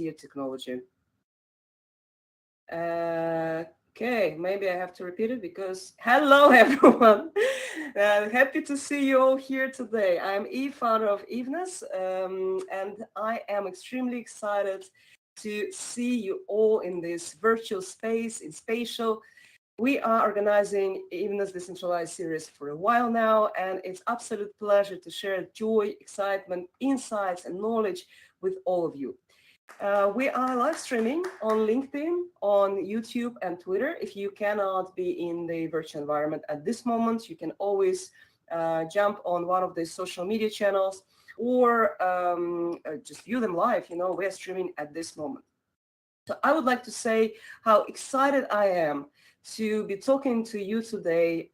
frontier technology. Okay, maybe I have to repeat it because hello everyone. Happy to see you all here today. I'm Eve, founder of Evenness, and I am extremely excited to see you all in this virtual space, in spatial. We are organizing Evenness Decentralized series for a while now, and it's absolute pleasure to share joy, excitement, insights, and knowledge with all of you. We are live streaming on LinkedIn, on YouTube and Twitter. If you cannot be in the virtual environment at this moment, you can always jump on one of the social media channels or just view them live. You know, we're streaming at this moment. So I would like to say how excited I am to be talking to you today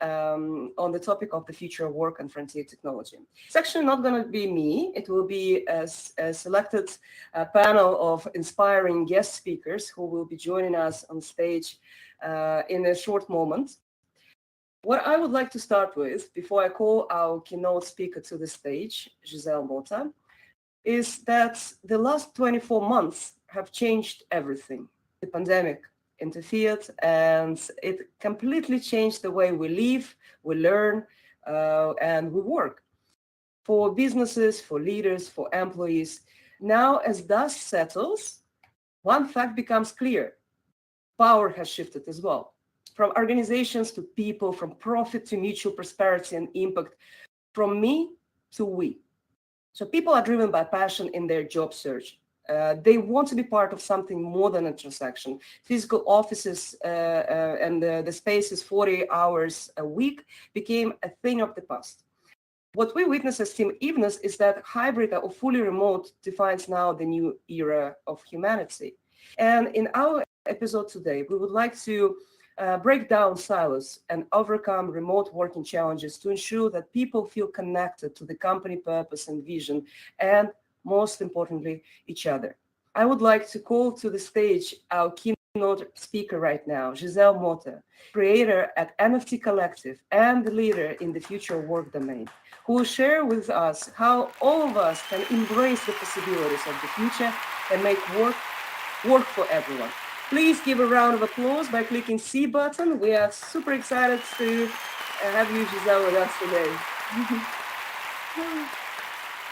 on the topic of the future of work and frontier technology. It's actually not going to be me. It will be a selected panel of inspiring guest speakers who will be joining us on stage in a short moment. What I would like to start with, before I call our keynote speaker to the stage, Giselle Mota, is that the last 24 months have changed everything. The pandemic interfered, and it completely changed the way we live, we learn, and we work. For businesses, for leaders, for employees, now as dust settles, one fact becomes clear. Power has shifted as well. From organizations to people, from profit to mutual prosperity and impact, from me to we. So people are driven by passion in their job search. They want to be part of something more than a transaction. Physical offices and the spaces 40 hours a week became a thing of the past. What we witness as Team Evenness is that hybrid or fully remote defines now the new era of humanity. And in our episode today, we would like to break down silos and overcome remote working challenges to ensure that people feel connected to the company purpose and vision, and most importantly, each other. I would like to call to the stage our keynote speaker right now, Giselle Mota, creator at Nfty Collective and the leader in the future work domain, who will share with us how all of us can embrace the possibilities of the future and make work for everyone. Please give a round of applause by clicking C button. We are super excited to have you, Giselle, with us today.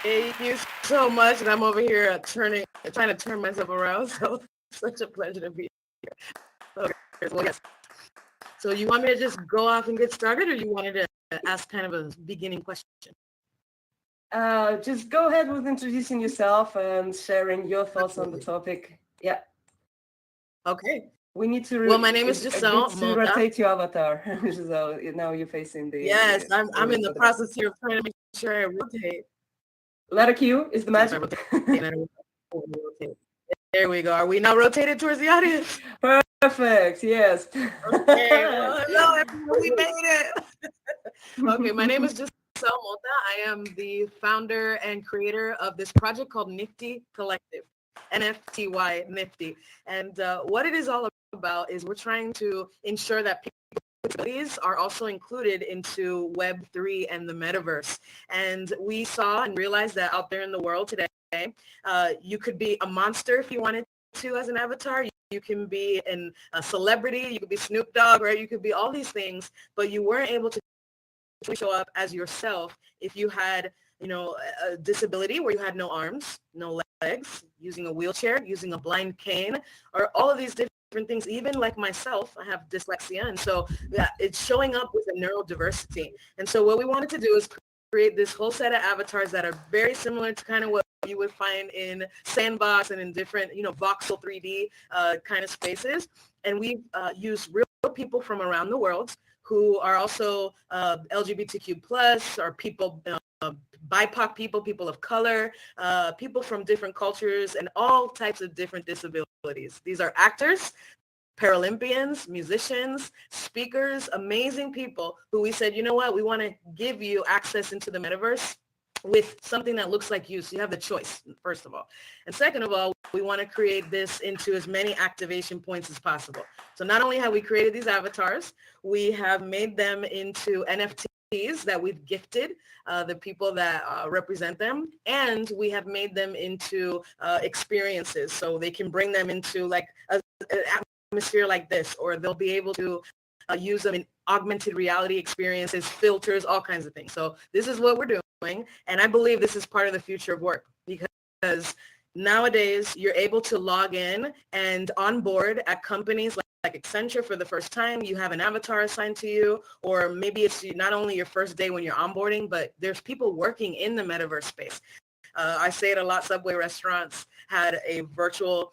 Thank you so much, and I'm over here trying to turn myself around. So it's such a pleasure to be here. So you want me to just go off and get started, or you wanted to ask kind of a beginning question? Just go ahead with introducing yourself and sharing your thoughts on the topic. Yeah. Okay. We need to. Well, my name is Giselle. To rotate your avatar, Giselle. Now you're facing the. Yes, I'm in the process here of trying to make sure I rotate. Letter Q is the magic. There we go. Are we now rotated towards the audience? Perfect. Yes. Okay. Well, hello, everyone. We made it. Okay. My name is Giselle Mota. I am the founder and creator of this project called Nfty Collective. Nfty, Nfty. And what it is all about is we're trying to ensure that people with disabilities are also included into Web3 and the metaverse. And we saw and realized that out there in the world today, you could be a monster if you wanted to as an avatar. You can be a celebrity, you could be Snoop Dogg, right? You could be all these things, but you weren't able to show up as yourself if you had, a disability where you had no arms, no legs, using a wheelchair, using a blind cane, or all of these different things. Even like myself, I have dyslexia. And so it's showing up with a neurodiversity. And so what we wanted to do is create this whole set of avatars that are very similar to kind of what you would find in Sandbox and in different, voxel 3D kind of spaces. And we use real people from around the world who are also LGBTQ plus, or people, BIPOC people, people of color, people from different cultures, and all types of different disabilities. These are actors, Paralympians, musicians, speakers, amazing people who we said, you know what, we want to give you access into the metaverse with something that looks like you. So you have the choice, first of all. And second of all, we want to create this into as many activation points as possible. So not only have we created these avatars, we have made them into NFT that we've gifted the people that represent them, and we have made them into experiences, so they can bring them into like an atmosphere like this, or they'll be able to use them in augmented reality experiences, filters, all kinds of things. So this is what we're doing, and I believe this is part of the future of work, because nowadays you're able to log in and onboard at companies like Accenture for the first time. You have an avatar assigned to you, or maybe it's not only your first day when you're onboarding, but there's people working in the metaverse space. I say it a lot. Subway restaurants had a virtual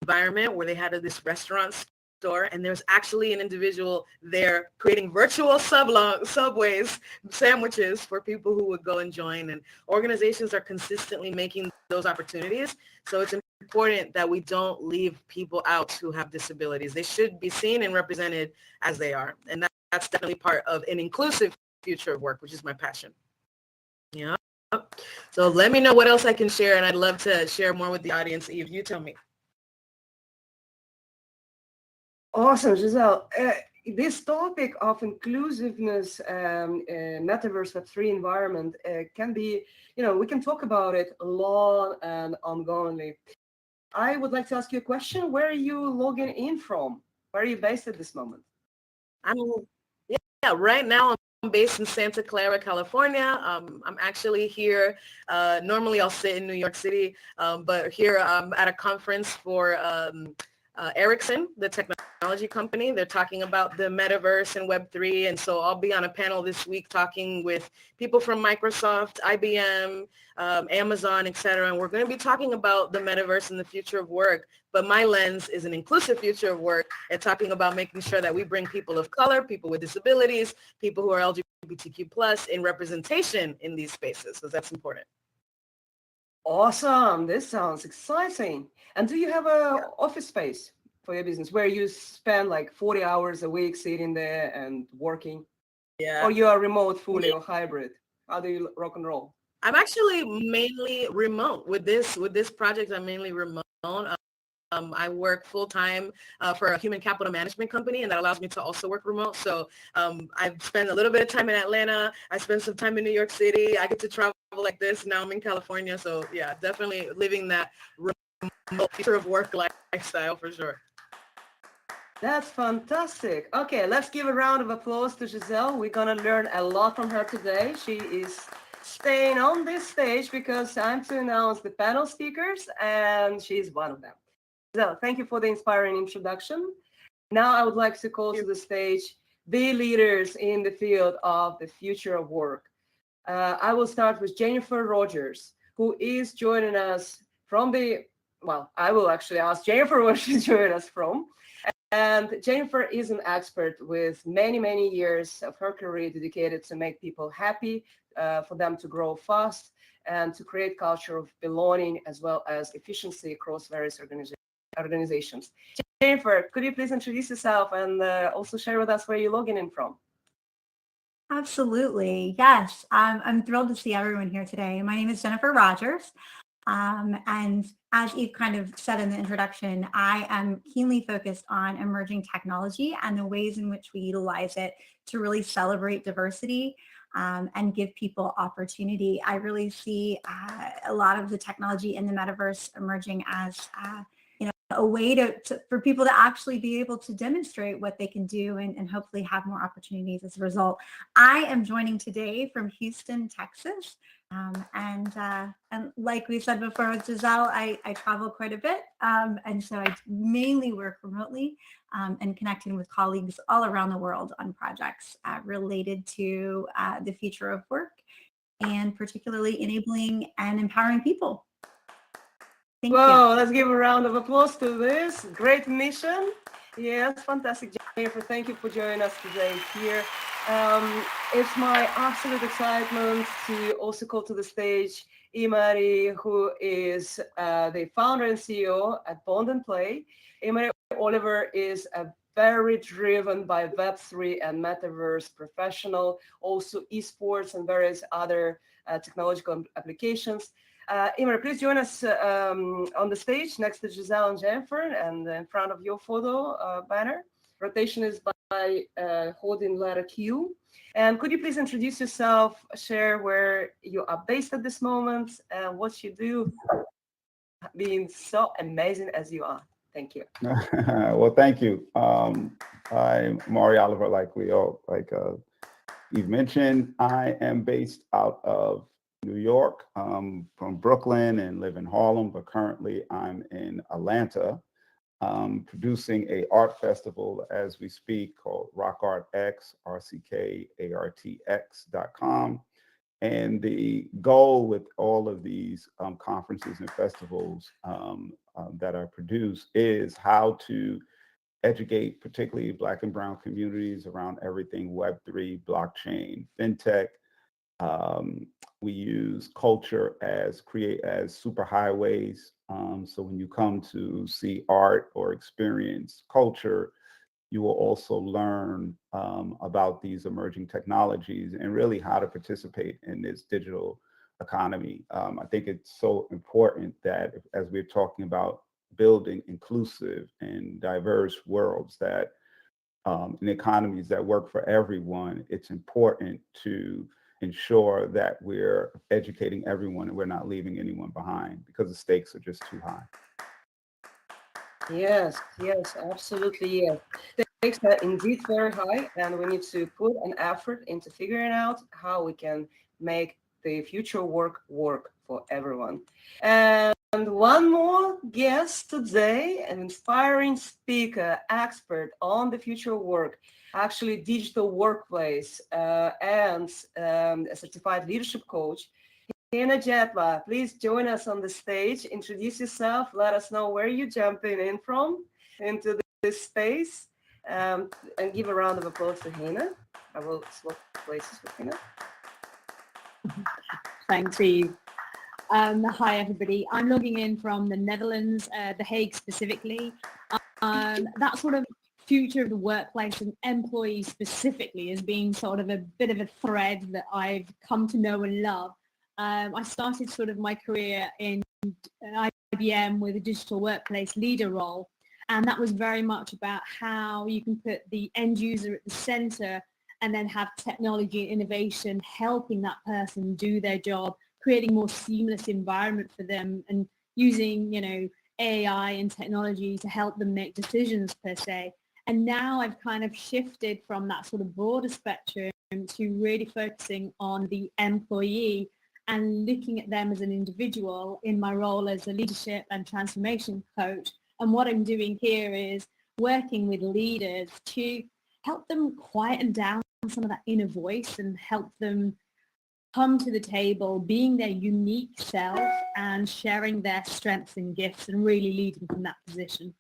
environment where they had this restaurant store, and there's actually an individual there creating virtual Subways sandwiches for people who would go and join. And organizations are consistently making those opportunities. So it's important that we don't leave people out who have disabilities. They should be seen and represented as they are. And that's definitely part of an inclusive future of work, which is my passion. Yeah. So let me know what else I can share, and I'd love to share more with the audience. Eve, you tell me. Awesome, Giselle. This topic of inclusiveness, metaverse Web3 environment can be, we can talk about it long and ongoingly. I would like to ask you a question. Where are you logging in from? Where are you based at this moment? Right now I'm based in Santa Clara, California. I'm actually here. Normally I'll sit in New York City, but here I'm at a conference for Ericsson, the technology company. They're talking about the metaverse and Web3. And so I'll be on a panel this week talking with people from Microsoft, IBM, Amazon, et cetera. And we're going to be talking about the metaverse and the future of work. But my lens is an inclusive future of work, and talking about making sure that we bring people of color, people with disabilities, people who are LGBTQ plus in representation in these spaces. So that's important. Awesome. This sounds exciting. And do you have an office space for your business where you spend like 40 hours a week sitting there and working? Yeah. Or you are remote fully or hybrid? How do you rock and roll? I'm actually mainly remote with this project. I'm mainly remote. I work full-time for a human capital management company, and that allows me to also work remote. So I spend a little bit of time in Atlanta. I spend some time in New York City. I get to travel like this. Now I'm in California. So yeah, definitely living that remote future of work lifestyle for sure. That's fantastic. Okay, let's give a round of applause to Giselle. We're going to learn a lot from her today. She is staying on this stage because time to announce the panel speakers, and she's one of them. So thank you for the inspiring introduction. Now I would like to call to the stage the leaders in the field of the future of work. I will start with Jennifer Rogers, who is joining us from I will actually ask Jennifer where she's joining us from. And Jennifer is an expert with many, many years of her career dedicated to make people happy, for them to grow fast, and to create culture of belonging as well as efficiency across various organizations. Jennifer, could you please introduce yourself and also share with us where you're logging in from? Absolutely. Yes. I'm thrilled to see everyone here today. My name is Jennifer Rogers. And as Eve kind of said in the introduction, I am keenly focused on emerging technology and the ways in which we utilize it to really celebrate diversity and give people opportunity. I really see a lot of the technology in the metaverse emerging as a way for people to actually be able to demonstrate what they can do and hopefully have more opportunities as a result. I am joining today from Houston, Texas. And like we said before with Giselle, I travel quite a bit. And so I mainly work remotely and connecting with colleagues all around the world on projects related to the future of work, and particularly enabling and empowering people. Thank you. Let's give a round of applause to this great mission. Yes, fantastic, Jennifer. Thank you for joining us today here. It's my absolute excitement to also call to the stage Imari, who is the founder and CEO at Bond and Play. Imari Oliver is a very driven by Web3 and metaverse professional, also esports and various other technological applications. Imari, please join us on the stage next to Giselle and Jennifer and in front of your photo banner. Rotation is by holding letter Q. And could you please introduce yourself, share where you are based at this moment, and what you do, being so amazing as you are. Thank you. Well, thank you. I'm Imari Oliver, like you've mentioned. I am based out of New York, from Brooklyn, and live in Harlem, but currently I'm in Atlanta, producing a art festival as we speak called Rock Art X, RCKARTX.com. And the goal with all of these conferences and festivals that are produced is how to educate particularly Black and Brown communities around everything Web3, blockchain, fintech. We use culture as superhighways. So when you come to see art or experience culture, you will also learn about these emerging technologies and really how to participate in this digital economy. I think it's so important that as we're talking about building inclusive and diverse worlds that in economies that work for everyone, it's important to ensure that we're educating everyone and we're not leaving anyone behind because the stakes are just too high. Yes, absolutely, yes. The stakes are indeed very high, and we need to put an effort into figuring out how we can make the future work for everyone. And one more guest today, an inspiring speaker, expert on the future of work, actually digital workplace, and a certified leadership coach. Heena Jethwa, please join us on the stage. Introduce yourself. Let us know where you're jumping in from into this space, and give a round of applause to Heena. I will swap places with Heena. Thanks, Eve. Hi, everybody. I'm logging in from the Netherlands, The Hague specifically. That sort of future of the workplace and employees specifically as being sort of a bit of a thread that I've come to know and love. I started sort of my career in IBM with a digital workplace leader role, and that was very much about how you can put the end user at the center and then have technology and innovation helping that person do their job, creating more seamless environment for them and using, AI and technology to help them make decisions per se. And now I've kind of shifted from that sort of broader spectrum to really focusing on the employee and looking at them as an individual in my role as a leadership and transformation coach. And what I'm doing here is working with leaders to help them quieten down some of that inner voice and help them come to the table being their unique self and sharing their strengths and gifts and really leading from that position.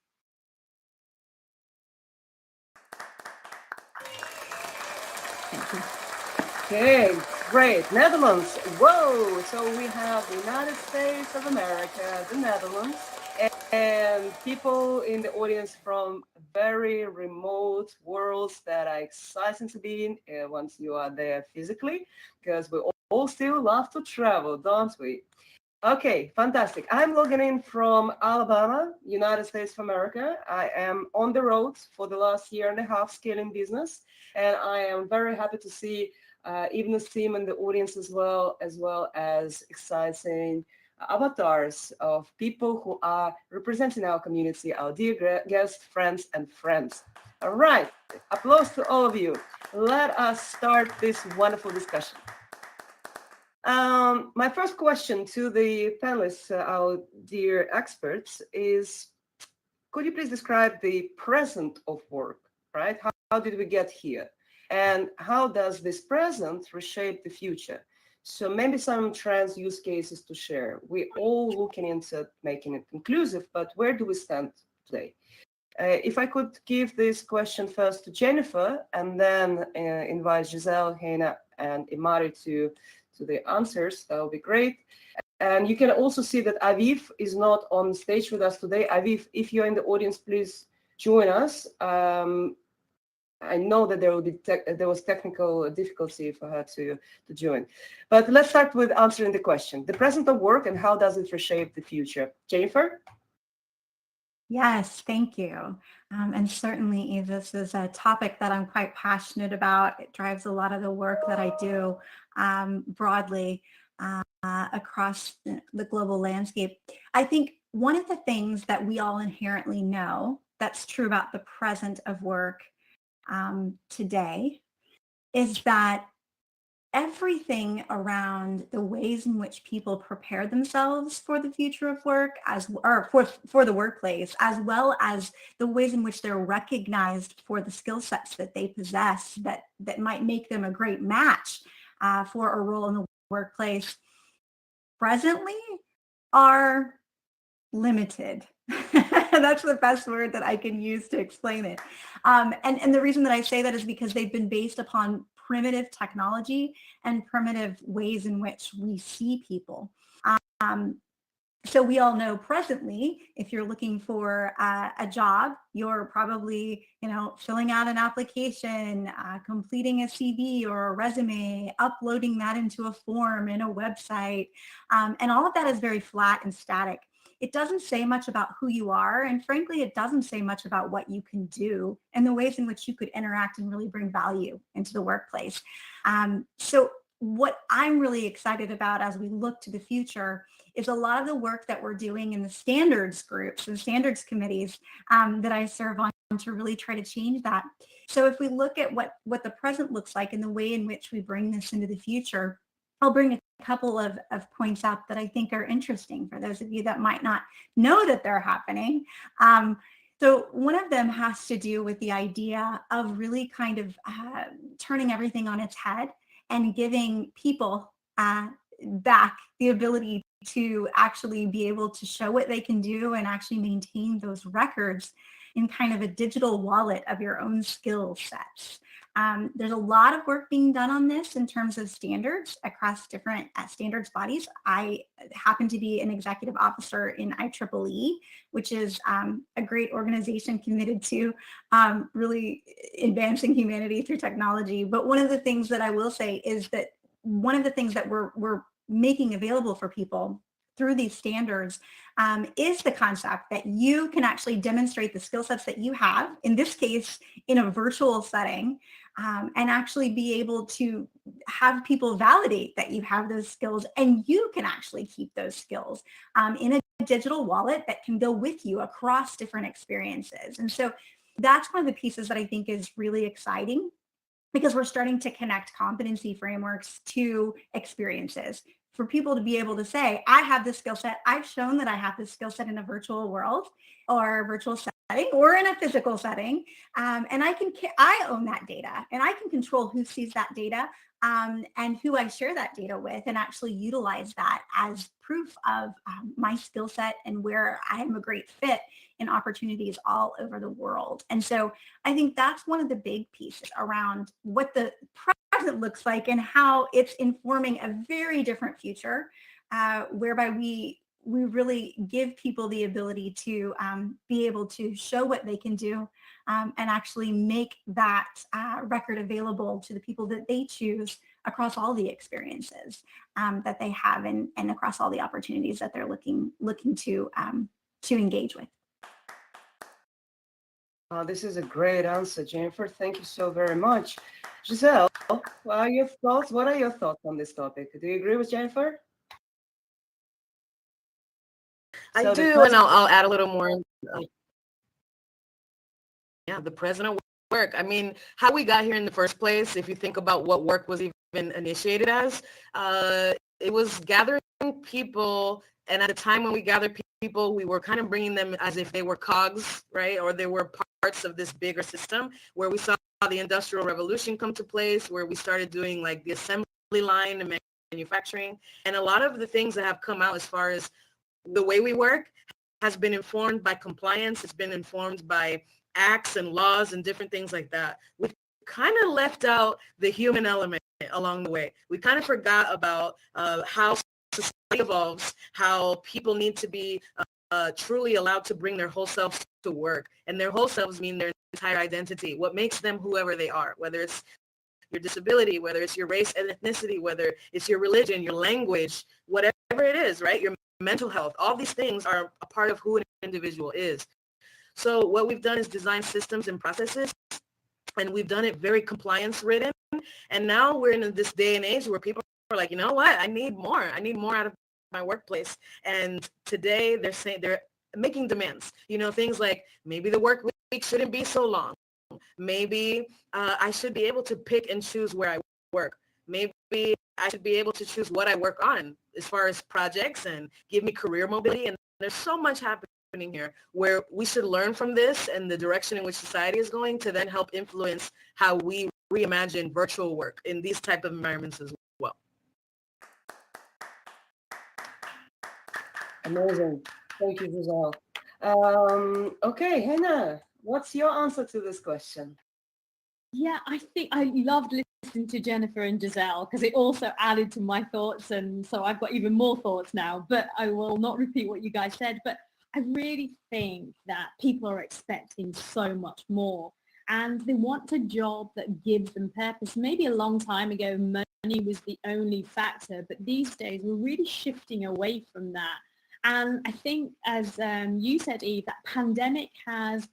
Thank you. Okay, great. Netherlands. Whoa! So we have the United States of America, the Netherlands, and people in the audience from very remote worlds that are exciting to be in once you are there physically, because we all still love to travel, don't we? Okay, fantastic. I'm logging in from Alabama, United States of America. I am on the road for the last year and a half scaling business, and I am very happy to see Evenness team in the audience as well as exciting avatars of people who are representing our community, our dear guests, friends, and friends. All right, applause to all of you. Let us start this wonderful discussion. My first question to the panelists, our dear experts, is could you please describe the present of work, right? How did we get here? And how does this present reshape the future? So maybe some trends use cases to share. We're all looking into making it inclusive, but where do we stand today? If I could give this question first to Jennifer and then invite Giselle, Heena, and Imari to the answers, that would be great. And you can also see that Aviv is not on stage with us today. Aviv, if you're in the audience, please join us. I know that there was technical difficulty for her to join. But let's start with answering the question. The present of work and how does it reshape the future? Jennifer? Yes, thank you. And certainly, Eve, this is a topic that I'm quite passionate about. It drives a lot of the work that I do broadly across the global landscape. I think one of the things that we all inherently know that's true about the present of work today is that everything around the ways in which people prepare themselves for the future of work or for the workplace, as well as the ways in which they're recognized for the skill sets that they possess that might make them a great match for a role in the workplace presently are limited. That's the best word that I can use to explain it. And the reason that I say that is because they've been based upon primitive technology and primitive ways in which we see people. So we all know presently, if you're looking for a job, you're probably, filling out an application, completing a CV or a resume, uploading that into a form in a website. And all of that is very flat and static. It doesn't say much about who you are. And frankly, it doesn't say much about what you can do and the ways in which you could interact and really bring value into the workplace. So what I'm really excited about as we look to the future is a lot of the work that we're doing in the standards groups and standards committees that I serve on to really try to change that. So if we look at what the present looks like and the way in which we bring this into the future, I'll bring a couple of points up that I think are interesting for those of you that might not know that they're happening. So one of them has to do with the idea of really kind of turning everything on its head and giving people back the ability to actually be able to show what they can do and actually maintain those records in kind of a digital wallet of your own skill sets. There's a lot of work being done on this in terms of standards across different standards bodies. I happen to be an executive officer in IEEE, which is a great organization committed to really advancing humanity through technology. But one of the things that I will say is that one of the things that we're making available for people through these standards is the concept that you can actually demonstrate the skill sets that you have, in this case, in a virtual setting, and actually be able to have people validate that you have those skills, and you can actually keep those skills in a digital wallet that can go with you across different experiences. And so that's one of the pieces that I think is really exciting, because we're starting to connect competency frameworks to experiences for people to be able to say, I have this skill set. I've shown that I have this skill set in a virtual world or a virtual setting or in a physical setting. And I own that data, and I can control who sees that data and who I share that data with, and actually utilize that as proof of my skill set and where I am a great fit in opportunities all over the world. And so I think that's one of the big pieces around what the present looks like and how it's informing a very different future, whereby we really give people the ability to be able to show what they can do and actually make that record available to the people that they choose across all the experiences that they have and across all the opportunities that they're looking to engage with. This is a great answer, Jennifer. Thank you so very much. Giselle, what are your thoughts? What are your thoughts on this topic? Do you agree with Jennifer? I do, and I'll add a little more. Yeah, the present of work. I mean, how we got here in the first place, if you think about what work was even initiated as, it was gathering people. And at the time when we gathered people, we were kind of bringing them as if they were cogs, right? Or they were parts of this bigger system, where we saw the Industrial Revolution come to place, where we started doing like the assembly line and manufacturing. And a lot of the things that have come out as far as the way we work has been informed by compliance. It's been informed by acts and laws and different things like that. We kind of left out the human element along the way. We kind of forgot about how society evolves, how people need to be truly allowed to bring their whole selves to work. And their whole selves mean their entire identity, what makes them whoever they are, whether it's your disability, whether it's your race and ethnicity, whether it's your religion, your language, whatever it is, right? Your mental health, all these things are a part of who an individual is. So what we've done is design systems and processes, and we've done it very compliance ridden. And now we're in this day and age where people are like, you know what, I need more out of my workplace. And today they're saying, they're making demands, things like maybe the work week shouldn't be so long. Maybe I should be able to pick and choose where I work. Maybe I should be able to choose what I work on as far as projects and give me career mobility. And there's so much happening here where we should learn from this and the direction in which society is going to then help influence how we reimagine virtual work in these type of environments as well. Amazing. Thank you, Giselle. Okay, Heena, what's your answer to this question? Yeah, I think I loved listening to Jennifer and Giselle because it also added to my thoughts, and so I've got even more thoughts now, but I will not repeat what you guys said. But I really think that people are expecting so much more, and they want a job that gives them purpose. Maybe a long time ago, money was the only factor, but these days we're really shifting away from that. And I think, as you said, Eve, that pandemic has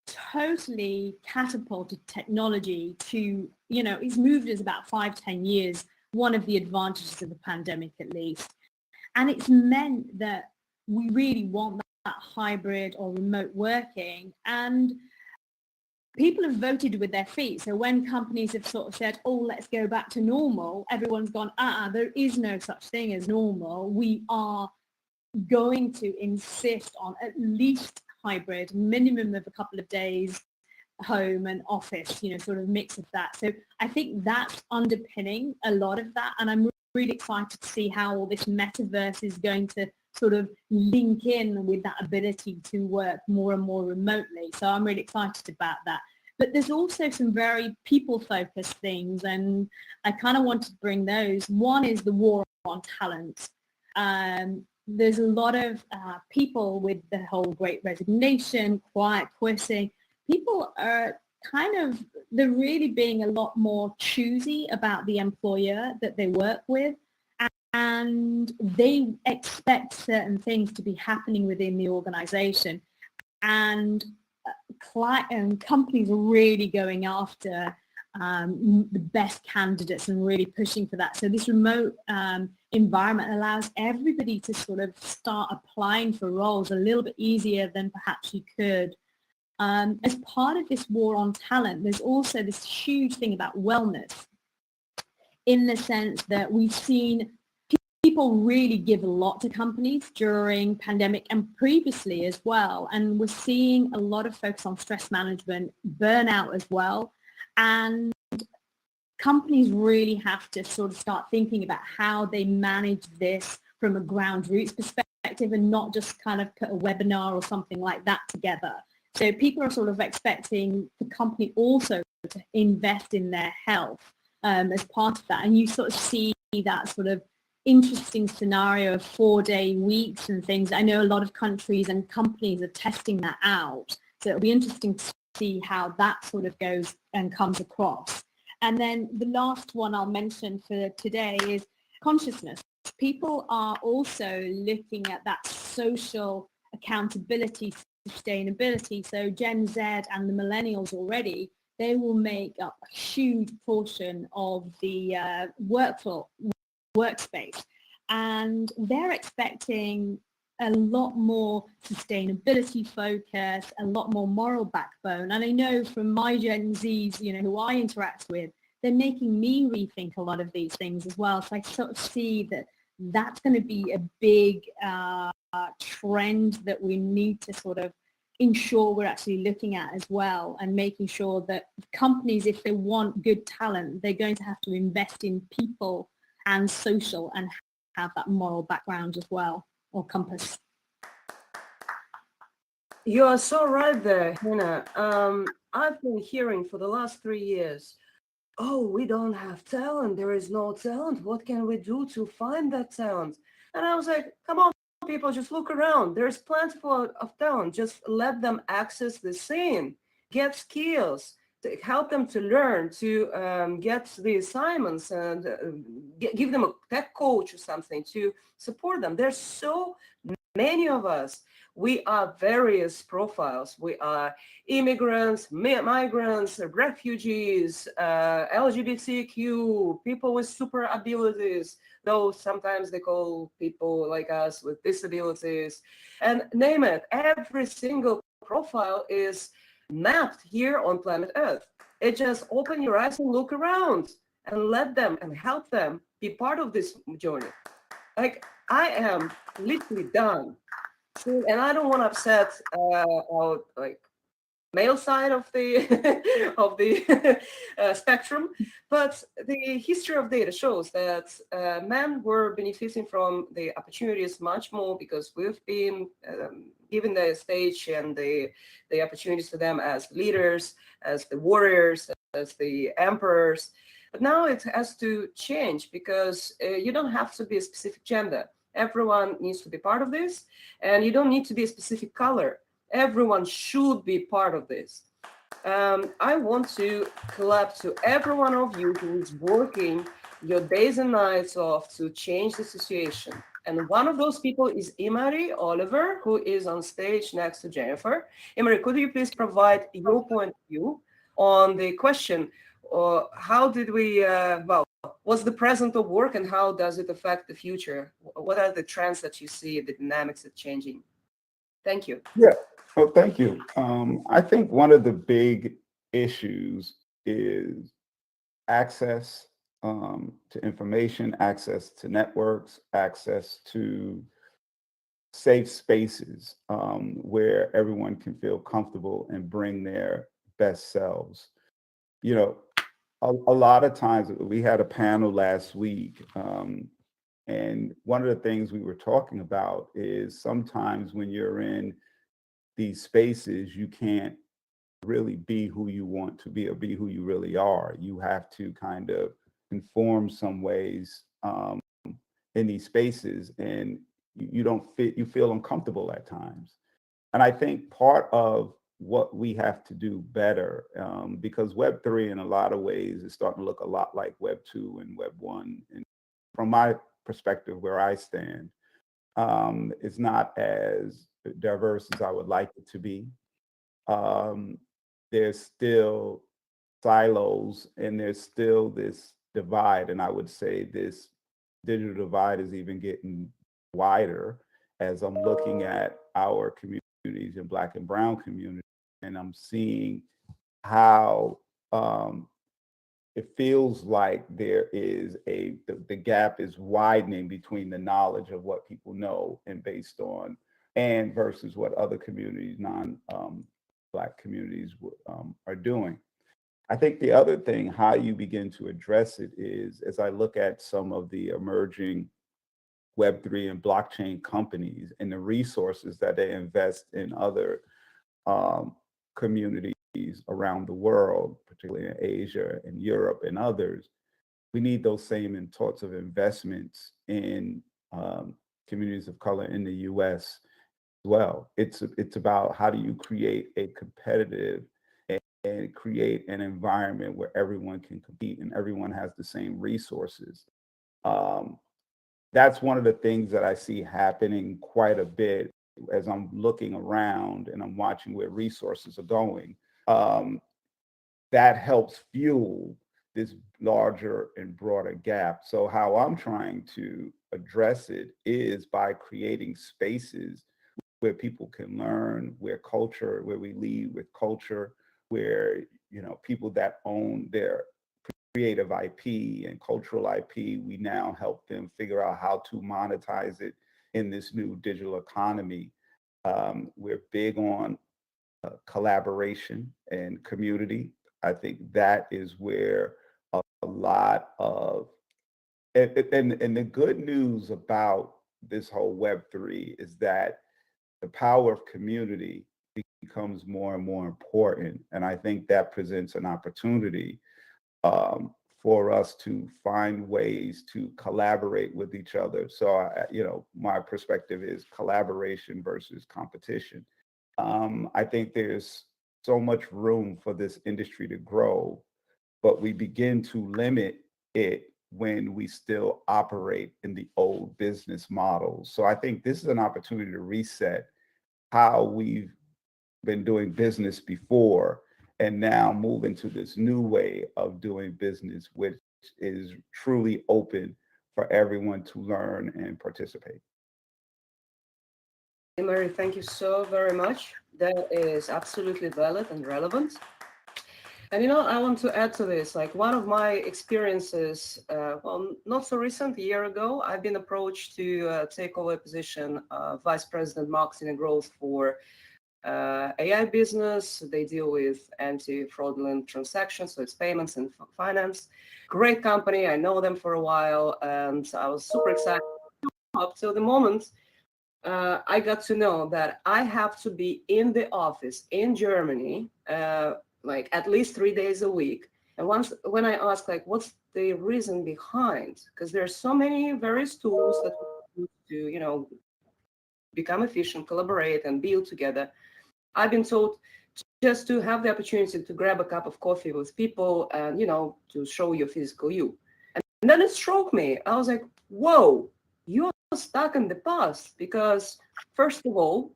totally catapulted technology to, it's moved us about 5-10 years, one of the advantages of the pandemic at least. And it's meant that we really want that hybrid or remote working, and people have voted with their feet. So when companies have sort of said, oh, let's go back to normal, everyone's gone, there is no such thing as normal. We are going to insist on at least hybrid, minimum of a couple of days home and office, sort of mix of that. So I think that's underpinning a lot of that. And I'm really excited to see how all this metaverse is going to sort of link in with that ability to work more and more remotely. So I'm really excited about that. But there's also some very people-focused things, and I kind of wanted to bring those. One is the war on talent. There's a lot of people with the whole great resignation, quiet quitting. People are they're really being a lot more choosy about the employer that they work with, and they expect certain things to be happening within the organization. And companies are really going after the best candidates and really pushing for that. So this remote environment allows everybody to sort of start applying for roles a little bit easier than perhaps you could. As part of this war on talent, there's also this huge thing about wellness, in the sense that we've seen people really give a lot to companies during pandemic and previously as well. And we're seeing a lot of focus on stress management, burnout as well. And companies really have to sort of start thinking about how they manage this from a ground roots perspective, and not just kind of put a webinar or something like that together. So people are sort of expecting the company also to invest in their health as part of that. And you sort of see that sort of interesting scenario of 4-day weeks and things. I know a lot of countries and companies are testing that out. So it'll be interesting to see how that sort of goes and comes across. And then the last one I'll mention for today is consciousness. People are also looking at that social accountability, sustainability. So Gen Z and the millennials already, they will make up a huge portion of the workspace. And they're expecting a lot more sustainability focus, a lot more moral backbone. And I know from my Gen Zs, who I interact with, they're making me rethink a lot of these things as well. So I sort of see that that's going to be a big trend that we need to sort of ensure we're actually looking at as well, and making sure that companies, if they want good talent, they're going to have to invest in people and social and have that moral background as well, or compass. You are so right there, Heena. I've been hearing for the last 3 years, oh, we don't have talent. There is no talent. What can we do to find that talent? And I was like, come on, people, just look around. There's plenty of talent. Just let them access the scene, get skills, to help them to learn, to get the assignments, and give them a tech coach or something to support them. There's so many of us. We are various profiles. We are immigrants, migrants, refugees, LGBTQ, people with super abilities, though sometimes they call people like us with disabilities, and name it. Every single profile is mapped here on planet Earth. It just open your eyes and look around and let them and help them be part of this journey. Like, I am literally done. And I don't want to upset our like male side of the of the spectrum, but the history of data shows that men were benefiting from the opportunities much more because we've been given the stage and the opportunities to them as leaders, as the warriors, as the emperors. But now it has to change because you don't have to be a specific gender. Everyone needs to be part of this, and you don't need to be a specific color. Everyone should be part of this. I want to clap to every one of you who is working your days and nights off to change the situation. And one of those people is Imari Oliver, who is on stage next to Jennifer. Imari, could you please provide your point of view on the question, how did we, what's the present of work and how does it affect the future? What are the trends that you see, the dynamics that changing? Thank you. Yeah. Well, thank you. I think one of the big issues is access to information, access to networks, access to safe spaces where everyone can feel comfortable and bring their best selves. You know, a lot of times we had a panel last week, and one of the things we were talking about is sometimes when you're in these spaces, you can't really be who you want to be or be who you really are. You have to kind of conform some ways in these spaces, and you don't fit, you feel uncomfortable at times. And I think part of what we have to do better, because Web3 in a lot of ways is starting to look a lot like Web2 and Web1. And from my perspective, where I stand, it's not as diverse as I would like it to be. There's still silos and there's still this divide. And I would say this digital divide is even getting wider as I'm looking at our communities and Black and Brown communities, and I'm seeing how it feels like there is the gap is widening between the knowledge of what people know and based on and versus what other communities, non-Black communities are doing. I think the other thing, how you begin to address it is, as I look at some of the emerging Web3 and blockchain companies and the resources that they invest in other communities around the world, particularly in Asia and Europe and others, we need those same sorts of investments in communities of color in the US as well. It's about how do you create a competitive and create an environment where everyone can compete and everyone has the same resources. That's one of the things that I see happening quite a bit as I'm looking around and I'm watching where resources are going. That helps fuel this larger and broader gap. So how I'm trying to address it is by creating spaces where people can learn, where we lead with culture, where, you know, people that own their creative IP and cultural IP, we now help them figure out how to monetize it in this new digital economy. We're big on collaboration and community. I think that is where a lot of, and the good news about this whole Web3 is that the power of community becomes more and more important. And I think that presents an opportunity for us to find ways to collaborate with each other. So, you know, my perspective is collaboration versus competition. I think there's so much room for this industry to grow, but we begin to limit it when we still operate in the old business models. So I think this is an opportunity to reset how we've been doing business before and now move into this new way of doing business, which is truly open for everyone to learn and participate. Imari, thank you so very much. That is absolutely valid and relevant. And I want to add to this, like one of my experiences, well, not so recent, a year ago, I've been approached to take over a position of Vice President Marketing and Growth for AI business. They deal with anti-fraudulent transactions, so it's payments and finance. Great company, I know them for a while, and I was super excited up till the moment I got to know that I have to be in the office in Germany, like at least 3 days a week. And when I asked, like, what's the reason behind? Because there's so many various tools that we use to, become efficient, collaborate, and build together. I've been told just to have the opportunity to grab a cup of coffee with people and, to show your physical you. And then it struck me. I was like, whoa, you're stuck in the past, because first of all,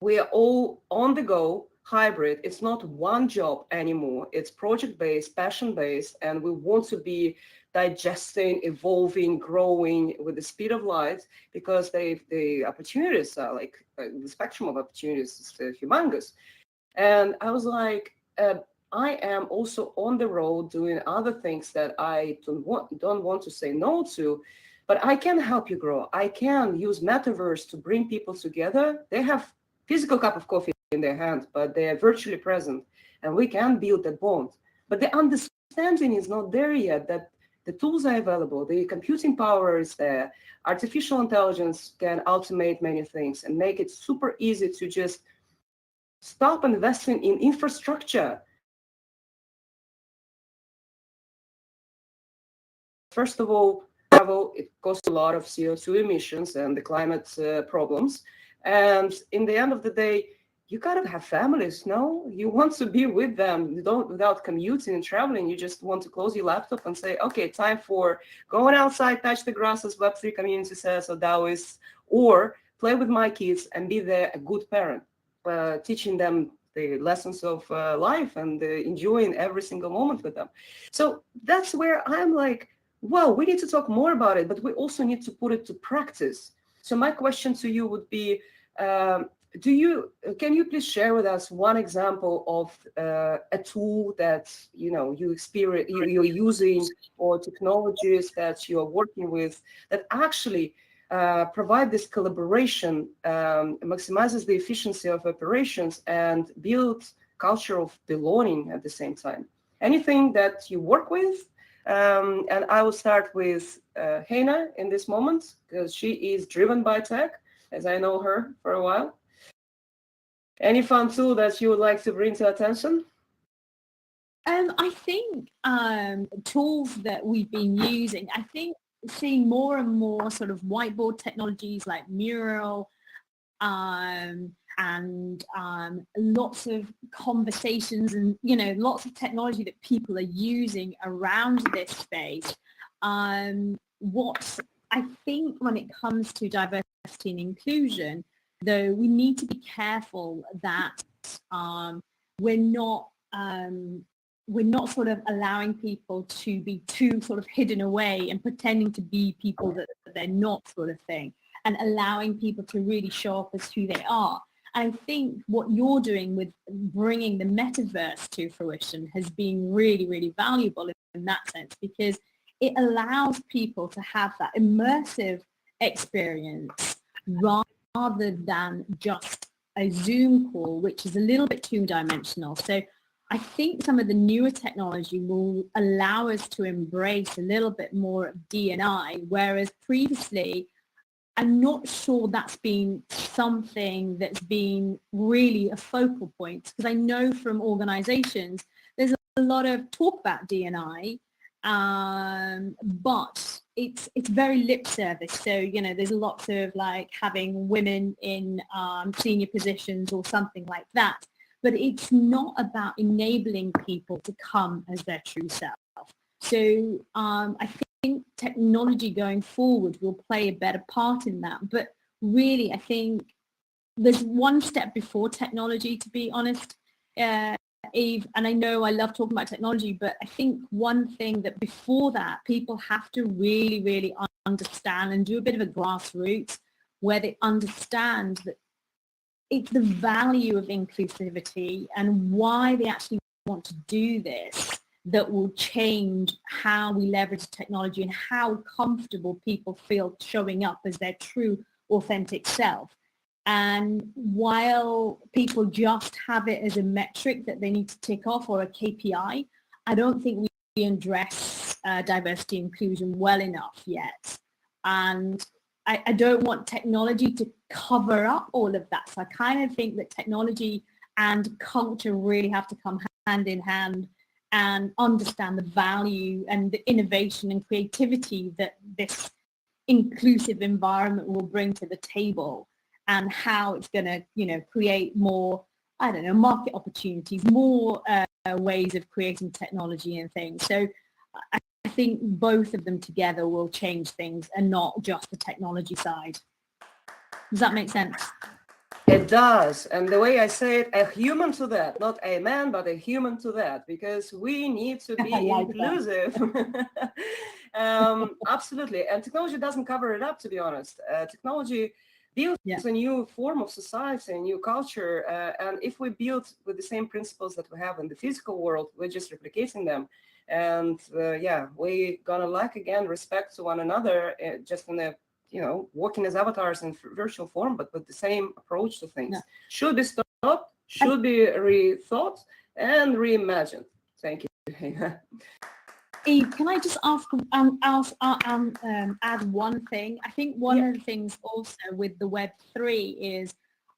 we are all on the go, hybrid. It's not one job anymore. It's project-based, passion-based, and we want to be digesting, evolving, growing with the speed of light, because the opportunities are like the spectrum of opportunities is humongous. And I was like, I am also on the road doing other things that I don't want to say no to, but I can help you grow. I can use metaverse to bring people together. They have physical cup of coffee in their hand, but they are virtually present, and we can build that bond. But the understanding is not there yet, that the tools are available, the computing power is there, artificial intelligence can automate many things and make it super easy to just stop investing in infrastructure. First of all, travel, it costs a lot of CO2 emissions and the climate problems. And in the end of the day, you gotta have families, no? You want to be with them. You don't, without commuting and traveling, you just want to close your laptop and say, okay, time for going outside, touch the grass, as Web3 community says, or Taoists, or play with my kids and be there a good parent, teaching them the lessons of life and enjoying every single moment with them. So that's where I'm like, well, we need to talk more about it, but we also need to put it to practice. So my question to you would be, can you please share with us one example of a tool that you're using, or technologies that you're working with that actually provide this collaboration, maximizes the efficiency of operations, and build culture of belonging at the same time? Anything that you work with? And I will start with Heena in this moment, because she is driven by tech, as I know her for a while. Any fun tool that you would like to bring to attention? I think tools that we've been using, I think seeing more and more sort of whiteboard technologies like Mural, and lots of conversations and, lots of technology that people are using around this space. What I think when it comes to diversity and inclusion, though, we need to be careful that we're not sort of allowing people to be too sort of hidden away and pretending to be people that they're not, sort of thing, and allowing people to really show up as who they are. And I think what you're doing with bringing the metaverse to fruition has been really, really valuable in that sense, because it allows people to have that immersive experience rather than just a Zoom call, which is a little bit two-dimensional. So I think some of the newer technology will allow us to embrace a little bit more of D&I, whereas previously, I'm not sure that's been something that's been really a focal point, because I know from organizations, there's a lot of talk about D&I, but it's very lip service. So, there's lots of like having women in senior positions or something like that. But it's not about enabling people to come as their true self. So I think technology going forward will play a better part in that. But really, I think there's one step before technology, to be honest, Eve, and I know I love talking about technology, but I think one thing that before that, people have to really, really understand and do a bit of a grassroots where they understand that it's the value of inclusivity and why they actually want to do this that will change how we leverage technology and how comfortable people feel showing up as their true, authentic self. And while people just have it as a metric that they need to tick off or a KPI, I don't think we address diversity inclusion well enough yet. And I don't want technology to cover up all of that. So I kind of think that technology and culture really have to come hand in hand and understand the value and the innovation and creativity that this inclusive environment will bring to the table, and how it's going to, you know, create more, I don't know, market opportunities, more ways of creating technology and things. So I think both of them together will change things and not just the technology side. Does that make sense? It does. And the way I say it, a human to that, not a man, but a human to that, because we need to be inclusive. Absolutely. And technology doesn't cover it up, to be honest. Technology builds a new form of society, a new culture. And if we build with the same principles that we have in the physical world, we're just replicating them. And we're gonna lack again respect to one another, just in a, you know, working as avatars in virtual form, but with the same approach to things. Should be stopped, should be rethought and reimagined. Thank you. Eve, can I just add one thing? I think one of the things also with the Web3 is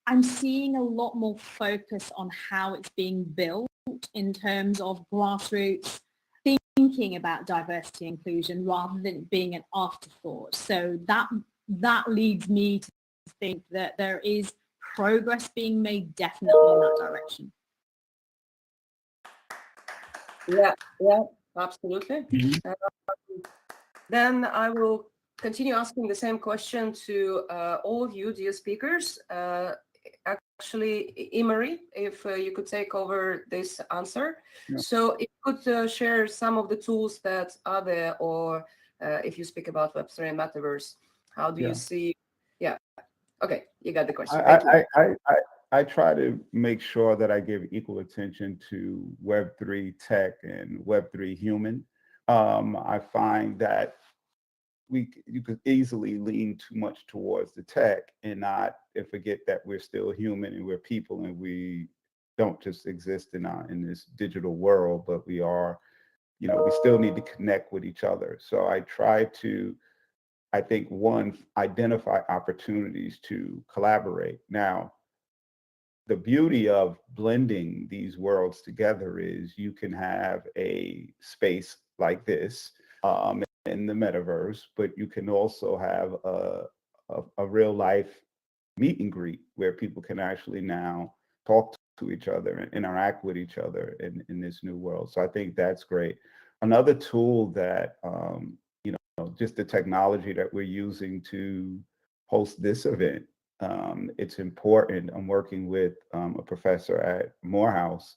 I'm seeing a lot more focus on how it's being built in terms of grassroots thinking about diversity and inclusion rather than it being an afterthought. So that leads me to think that there is progress being made definitely in that direction. Yeah, absolutely. Then I will continue asking the same question to all of you, dear speakers. Actually, Imari, if you could take over this answer. So if you could share some of the tools that are there, or if you speak about Web3 and metaverse, how do you see? Okay, you got the question. I try to make sure that I give equal attention to Web3 tech and Web3 human. I find that you could easily lean too much towards the tech and forget that we're still human and we're people, and we don't just exist in this digital world, but we are, you know, we still need to connect with each other. So I try to, I think, one, identify opportunities to collaborate. Now, the beauty of blending these worlds together is you can have a space like this in the metaverse, but you can also have a real life meet and greet where people can actually now talk to each other and interact with each other in this new world. So I think that's great. Another tool that, you know, just the technology that we're using to host this event, it's important. I'm working with a professor at Morehouse,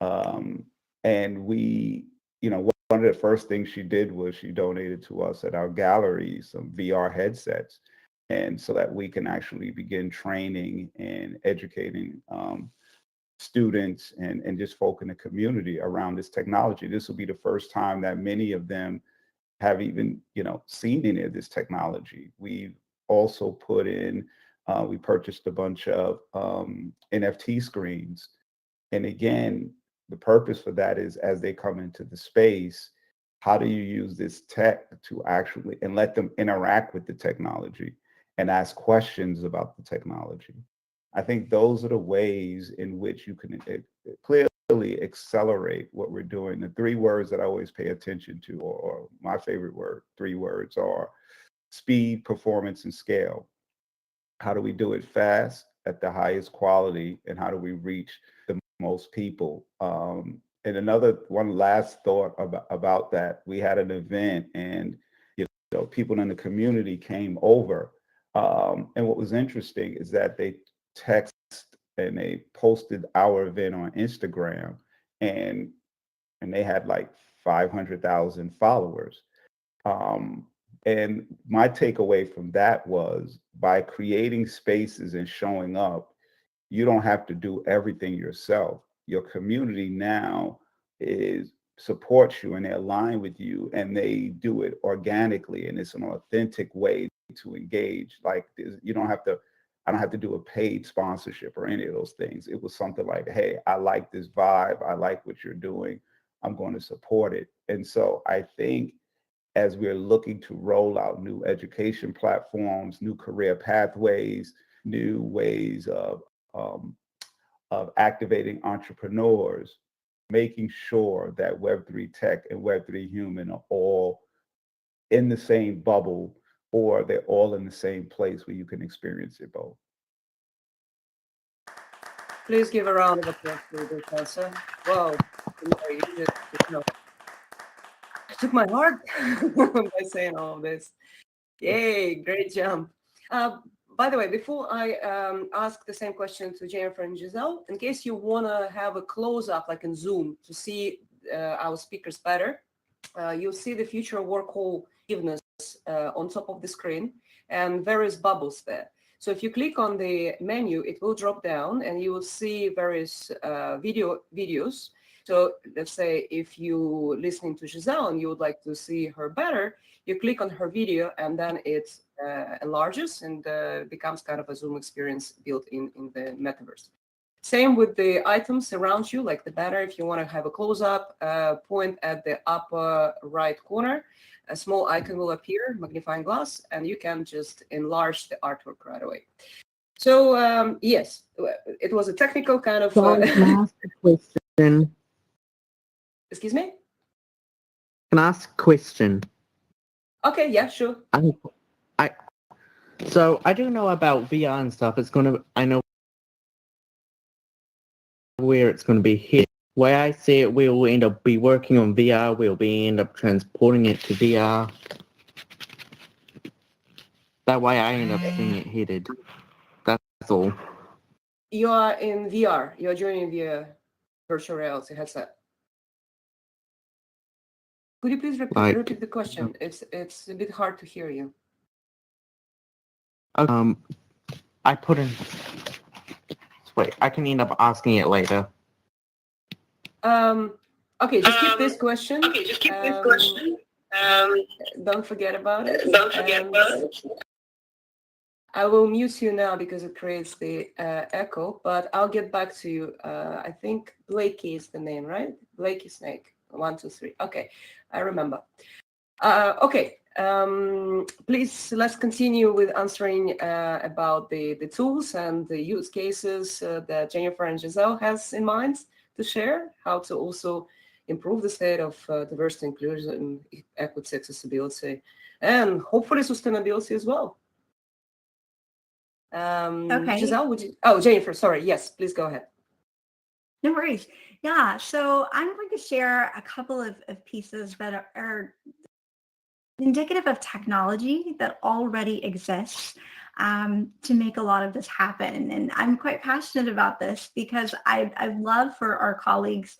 and we, you know, one of the first things she did was she donated to us at our gallery some VR headsets, and so that we can actually begin training and educating students and just folk in the community around this technology. This will be the first time that many of them have even, you know, seen any of this technology. We've also put in, we purchased a bunch of Nfty screens. And again, the purpose for that is as they come into the space, how do you use this tech to actually, and let them interact with the technology and ask questions about the technology? I think those are the ways in which you can clearly accelerate what we're doing. The three words that I always pay attention to, or my favorite three words are speed, performance, and scale. How do we do it fast at the highest quality, and how do we reach the most people? And one last thought about that, we had an event and, you know, people in the community came over. And what was interesting is that they text and they posted our event on Instagram, and they had like 500,000 followers. And my takeaway from that was, by creating spaces and showing up, you don't have to do everything yourself. Your community now supports you, and they align with you, and they do it organically, and it's an authentic way to engage. Like, you don't have to, I don't have to do a paid sponsorship or any of those things. It was something like, hey, I like this vibe, I like what you're doing, I'm going to support it. And so I think as we're looking to roll out new education platforms, new career pathways, new ways of activating entrepreneurs, making sure that Web3 tech and Web3 human are all in the same bubble, or they're all in the same place where you can experience it both. Please give a round of applause for this answer. Wow, you just, took my heart by saying all of this. Yay, great jump. By the way, before I ask the same question to Jennifer and Giselle, in case you want to have a close-up like in Zoom to see our speakers better, you'll see the future work hall Evenness on top of the screen and various bubbles there. So if you click on the menu, it will drop down and you will see various videos. So let's say if you're listening to Giselle and you would like to see her better, you click on her video and then it enlarges and becomes kind of a Zoom experience built in the metaverse. Same with the items around you, like the banner. If you want to have a close-up, point at the upper right corner, a small icon will appear, magnifying glass, and you can just enlarge the artwork right away. So yes, it was a technical kind of... Sorry, can I ask a question? Excuse me? Can I ask a question? Okay, yeah, sure. So I do know about VR and stuff. I know where it's going to be hit. Where I see it, we'll end up be working on VR. We'll end up transporting it to VR. That way I end up seeing it headed. That's all. You are in VR. You're joining the virtual reality headset. Could you please repeat the question? It's a bit hard to hear you. I put in... Wait, I can end up asking it later. Okay, just keep this question. Don't forget about it. I will mute you now because it creates the echo, but I'll get back to you. I think Blakey is the name, right? Blakey Snake. 1, 2, 3. Okay, I remember. Okay, please, let's continue with answering about the tools and the use cases that Jennifer and Giselle has in mind to share, how to also improve the state of diversity, inclusion, equity, accessibility, and hopefully sustainability as well. Okay. Giselle, would you? Oh, Jennifer, sorry. Yes, please go ahead. No worries. Yeah, so I'm going to share a couple of pieces that are indicative of technology that already exists to make a lot of this happen. And I'm quite passionate about this because I'd love for our colleagues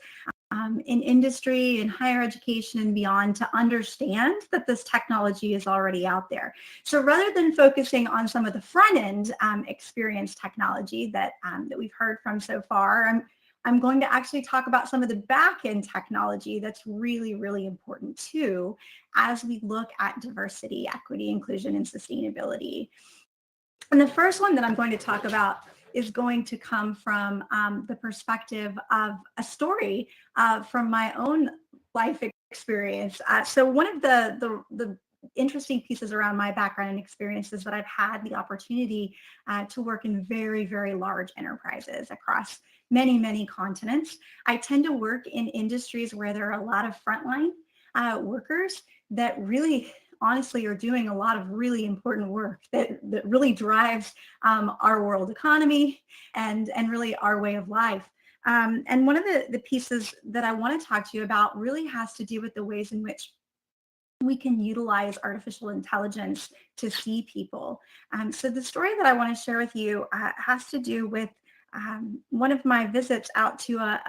in industry, in higher education and beyond to understand that this technology is already out there. So rather than focusing on some of the front end experience technology that we've heard from so far, I'm going to actually talk about some of the back end technology that's really, really important too, as we look at diversity, equity, inclusion, and sustainability. And the first one that I'm going to talk about is going to come from the perspective of a story from my own life experience. So one of the interesting pieces around my background and experiences that I've had the opportunity to work in very, very large enterprises across many, many continents. I tend to work in industries where there are a lot of frontline workers that really honestly are doing a lot of really important work that really drives our world economy and really our way of life. And one of the pieces that I want to talk to you about really has to do with the ways in which we can utilize artificial intelligence to see people. So the story that I want to share with you has to do with one of my visits out to a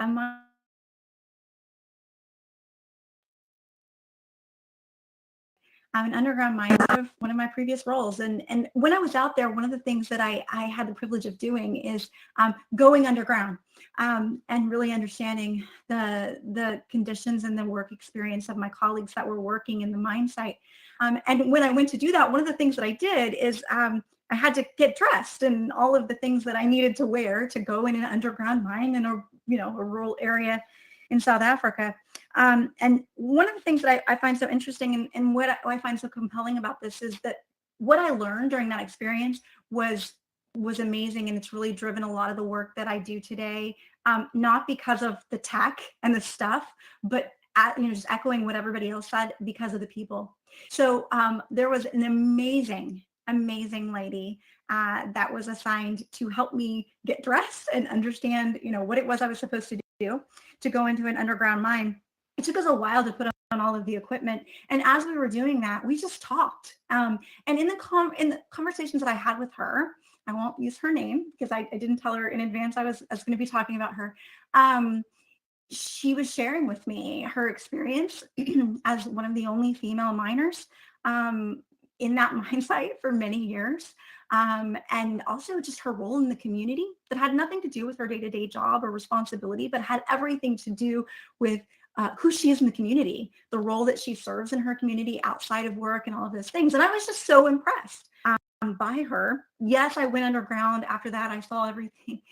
an underground mine of one of my previous roles. And when I was out there, one of the things that I had the privilege of doing is going underground and really understanding the conditions and the work experience of my colleagues that were working in the mine site. And when I went to do that, one of the things that I did is I had to get dressed and all of the things that I needed to wear to go in an underground mine in a rural area in South Africa. And one of the things that I find so interesting and what I find so compelling about this is that what I learned during that experience was amazing, and it's really driven a lot of the work that I do today, not because of the tech and the stuff, but just echoing what everybody else said, because of the people. So there was an amazing lady that was assigned to help me get dressed and understand, what it was I was supposed to do to go into an underground mine. It took us a while to put on all of the equipment, and as we were doing that, we just talked. And in the conversations that I had with her, I won't use her name because I didn't tell her in advance I was going to be talking about her. She was sharing with me her experience as one of the only female miners in that mine site for many years. And also just her role in the community that had nothing to do with her day-to-day job or responsibility, but had everything to do with who she is in the community, the role that she serves in her community outside of work and all of those things. And I was just so impressed by her. Yes, I went underground after that. I saw everything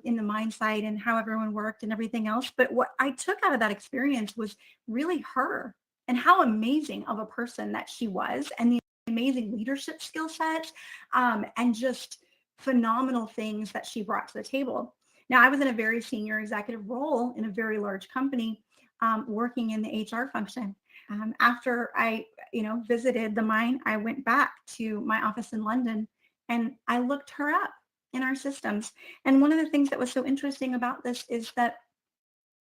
in the mine site and how everyone worked and everything else. But what I took out of that experience was really her and how amazing of a person that she was, and the amazing leadership skill sets and just phenomenal things that she brought to the table. Now, I was in a very senior executive role in a very large company working in the HR function. After I, visited the mine, I went back to my office in London and I looked her up in our systems. And one of the things that was so interesting about this is that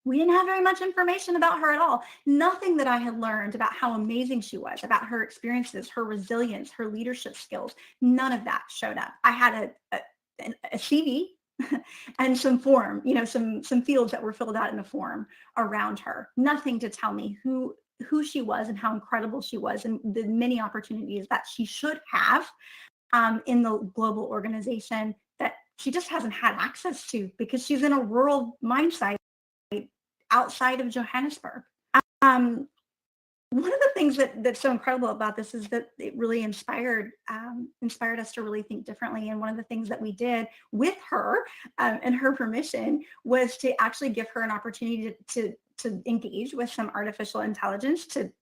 we didn't have very much information about her at all. Nothing that I had learned about how amazing she was, about her experiences, her resilience, her leadership skills, none of that showed up. I had a CV and some form, some fields that were filled out in a form around her. Nothing to tell me who she was and how incredible she was and the many opportunities that she should have in the global organization that she just hasn't had access to because she's in a rural mine site outside of Johannesburg. One of the things that's so incredible about this is that it really inspired us to really think differently. And one of the things that we did with her and her permission was to actually give her an opportunity to engage with some artificial intelligence, to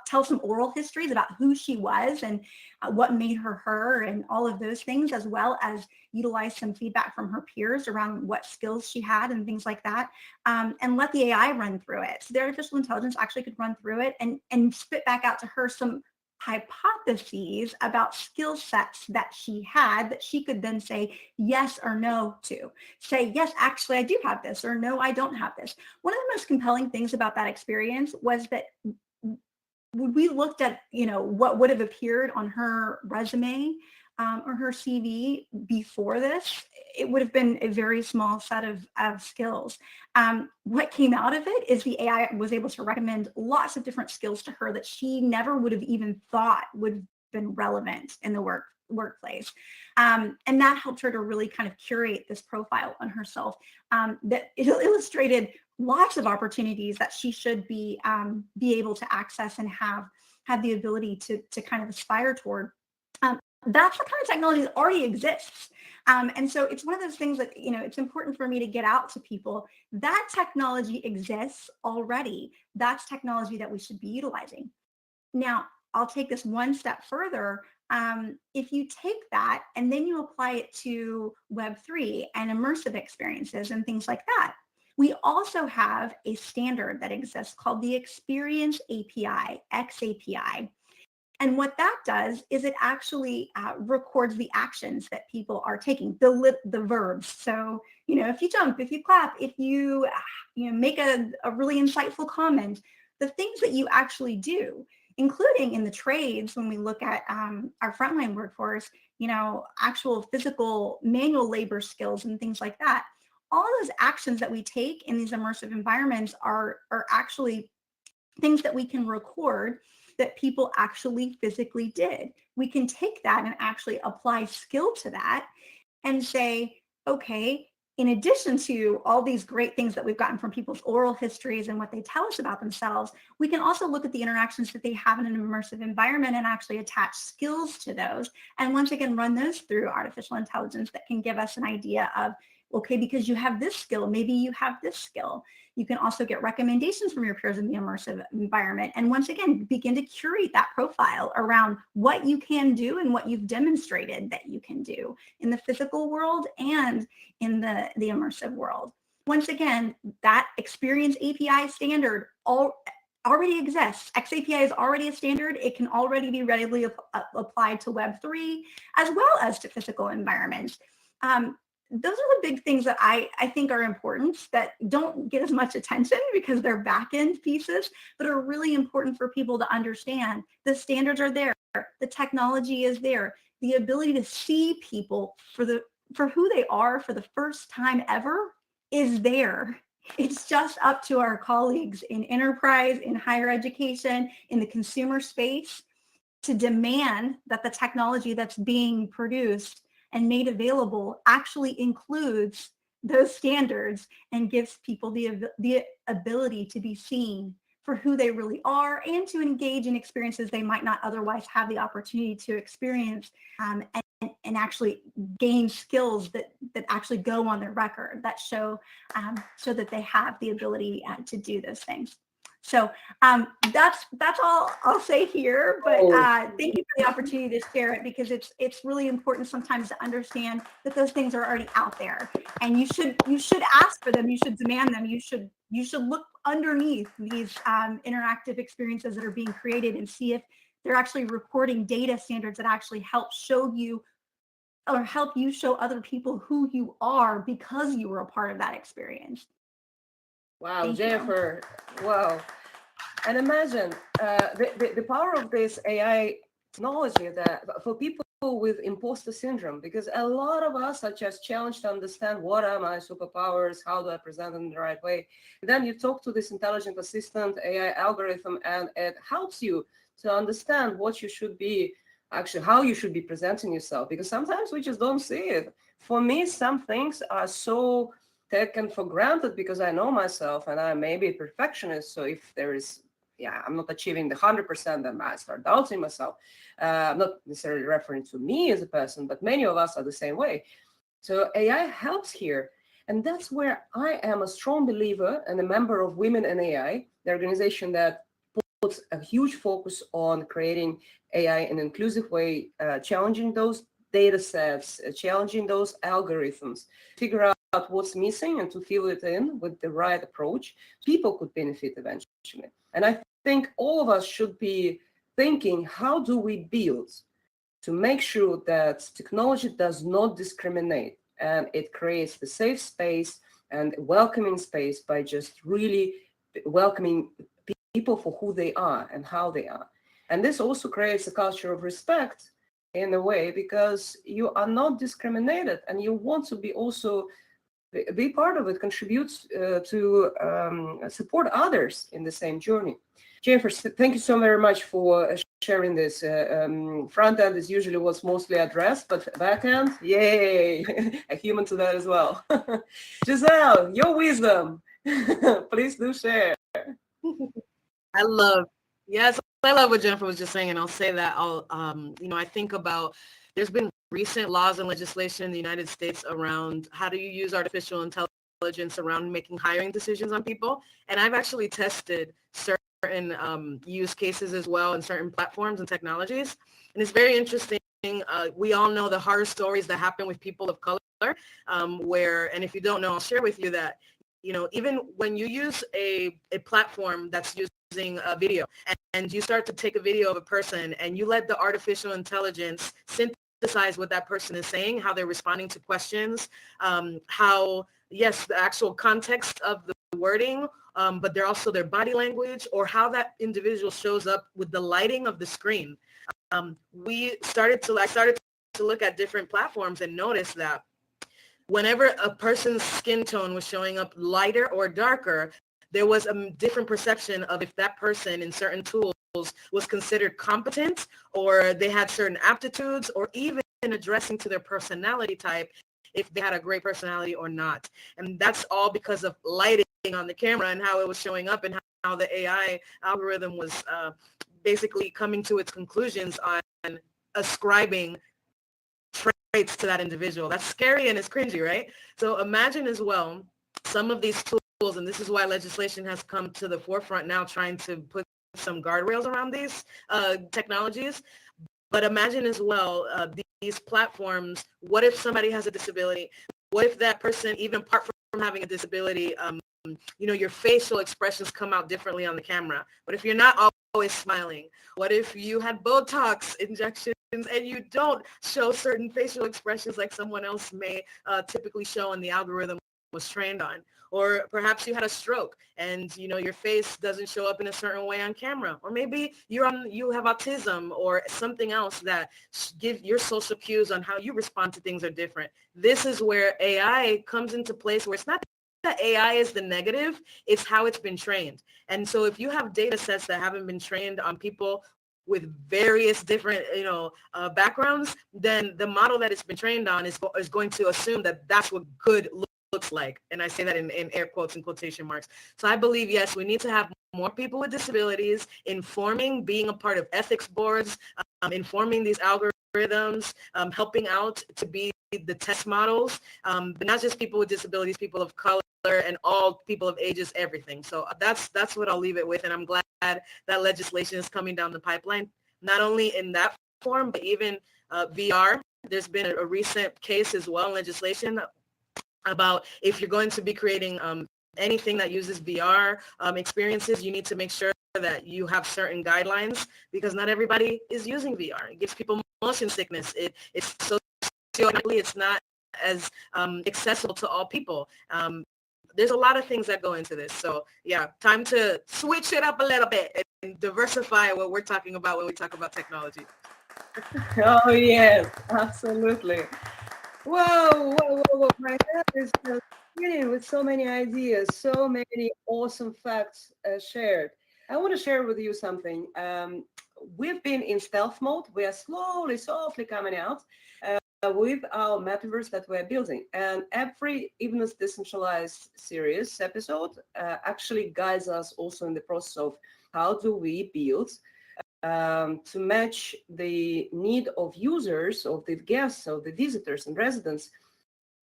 tell some oral histories about who she was and what made her her and all of those things, as well as utilize some feedback from her peers around what skills she had and things like that, and let the AI run through it. So the artificial intelligence actually could run through it and spit back out to her some hypotheses about skill sets that she had that she could then say yes or no to. Say, yes, actually, I do have this, or no, I don't have this. One of the most compelling things about that experience was that when we looked at, what would have appeared on her resume or her CV before this, it would have been a very small set of skills. What came out of it is the AI was able to recommend lots of different skills to her that she never would have even thought would have been relevant in the workplace. And that helped her to really kind of curate this profile on herself that it illustrated lots of opportunities that she should be able to access and have the ability to kind of aspire toward. That's the kind of technology that already exists. And so it's one of those things that, it's important for me to get out to people. That technology exists already. That's technology that we should be utilizing. Now, I'll take this one step further. If you take that and then you apply it to Web3 and immersive experiences and things like that, we also have a standard that exists called the Experience API, XAPI. And what that does is it actually records the actions that people are taking, the verbs. So, if you jump, if you clap, if you, make a really insightful comment, the things that you actually do. including in the trades. When we look at our frontline workforce, actual physical manual labor skills and things like that. All those actions that we take in these immersive environments are actually things that we can record that people actually physically did. We can take that and actually apply skill to that and say, okay, in addition to all these great things that we've gotten from people's oral histories and what they tell us about themselves, we can also look at the interactions that they have in an immersive environment and actually attach skills to those. And once again, run those through artificial intelligence that can give us an idea of, okay, because you have this skill, maybe you have this skill. You can also get recommendations from your peers in the immersive environment. And once again, begin to curate that profile around what you can do and what you've demonstrated that you can do in the physical world and in the immersive world. Once again, that experience API standard already exists. XAPI is already a standard. It can already be readily applied to Web3 as well as to physical environments. Those are the big things that I think are important that don't get as much attention because they're back-end pieces, but are really important for people to understand. The standards are there. The technology is there. The ability to see people for who they are for the first time ever is there. It's just up to our colleagues in enterprise, in higher education, in the consumer space to demand that the technology that's being produced and made available actually includes those standards and gives people the ability to be seen for who they really are and to engage in experiences they might not otherwise have the opportunity to experience, and actually gain skills that actually go on their record that show that they have the ability to do those things. So that's all I'll say here, but thank you for the opportunity to share it, because it's really important sometimes to understand that those things are already out there, and you should ask for them, you should demand them, you should look underneath these interactive experiences that are being created and see if they're actually recording data standards that actually help show you or help you show other people who you are because you were a part of that experience. Wow, Thank you. Jennifer, wow. And imagine the power of this AI technology that for people with imposter syndrome, because a lot of us are just challenged to understand what are my superpowers, how do I present them in the right way. And then you talk to this intelligent assistant AI algorithm, and it helps you to understand what you should be, actually how you should be presenting yourself, because sometimes we just don't see it. For me, some things are so taken for granted because I know myself and I may be a perfectionist. So if there is, I'm not achieving the 100%, then I start doubting myself. I'm not necessarily referring to me as a person, but many of us are the same way. So AI helps here. And that's where I am a strong believer and a member of Women in AI, the organization that puts a huge focus on creating AI in an inclusive way, challenging those data sets, challenging those algorithms, figure out what's missing and to fill it in with the right approach. People could benefit eventually. And I think all of us should be thinking, how do we build to make sure that technology does not discriminate and it creates the safe space and welcoming space by just really welcoming people for who they are and how they are. And this also creates a culture of respect in a way, because you are not discriminated and you want to be also be part of it, contribute to support others in the same journey. Jennifer, thank you so very much for sharing this. Front end is usually what's mostly addressed, but back end, yay, a human to that as well. Giselle, your wisdom, please do share. I love what Jennifer was just saying, and I'll say that I think about, there's been recent laws and legislation in the United States around how do you use artificial intelligence around making hiring decisions on people, and I've actually tested certain use cases as well in certain platforms and technologies, and it's very interesting. We all know the horror stories that happen with people of color, and if you don't know, I'll share with you that, even when you use a platform that's using a video and you start to take a video of a person and you let the artificial intelligence synthesize what that person is saying, how they're responding to questions, the actual context of the wording, but they're also their body language or how that individual shows up with the lighting of the screen. I started to look at different platforms and notice that whenever a person's skin tone was showing up lighter or darker, there was a different perception of if that person in certain tools was considered competent or they had certain aptitudes or even addressing to their personality type if they had a great personality or not. And that's all because of lighting on the camera and how it was showing up and how the AI algorithm was basically coming to its conclusions on ascribing traits to that individual. That's scary and it's cringy, right? So imagine as well some of these tools, and this is why legislation has come to the forefront now, trying to put some guardrails around these technologies. But imagine as well these platforms, what if somebody has a disability? What if that person, even apart from having a disability, your facial expressions come out differently on the camera? What if you're not always smiling? What if you had Botox injections and you don't show certain facial expressions like someone else may typically show and the algorithm was trained on? Or perhaps you had a stroke and your face doesn't show up in a certain way on camera. Or maybe you have autism or something else that give your social cues on how you respond to things are different. This is where AI comes into place, where it's not that AI is the negative, it's how it's been trained. And so if you have data sets that haven't been trained on people with various different backgrounds, then the model that it's been trained on is going to assume that that's what good looks like. And I say that in air quotes and quotation marks. So I believe, yes, we need to have more people with disabilities informing, being a part of ethics boards, informing these algorithms, helping out to be the test models, but not just people with disabilities, people of color, and all people of ages, everything. So that's what I'll leave it with. And I'm glad that legislation is coming down the pipeline, not only in that form, but even VR. There's been a recent case as well in legislation about if you're going to be creating anything that uses VR experiences, you need to make sure that you have certain guidelines, because not everybody is using VR. It gives people motion sickness. It's socioeconomically, it's not as accessible to all people. There's a lot of things that go into this. So yeah, time to switch it up a little bit and diversify what we're talking about when we talk about technology. Oh yes, absolutely. Whoa, my head is just spinning with so many ideas, so many awesome facts shared. I want to share with you something. We've been in stealth mode. We are slowly, softly coming out with our metaverse that we're building. And every Evenness Decentralized series episode actually guides us also in the process of how do we build to match the need of users, of the guests, of the visitors and residents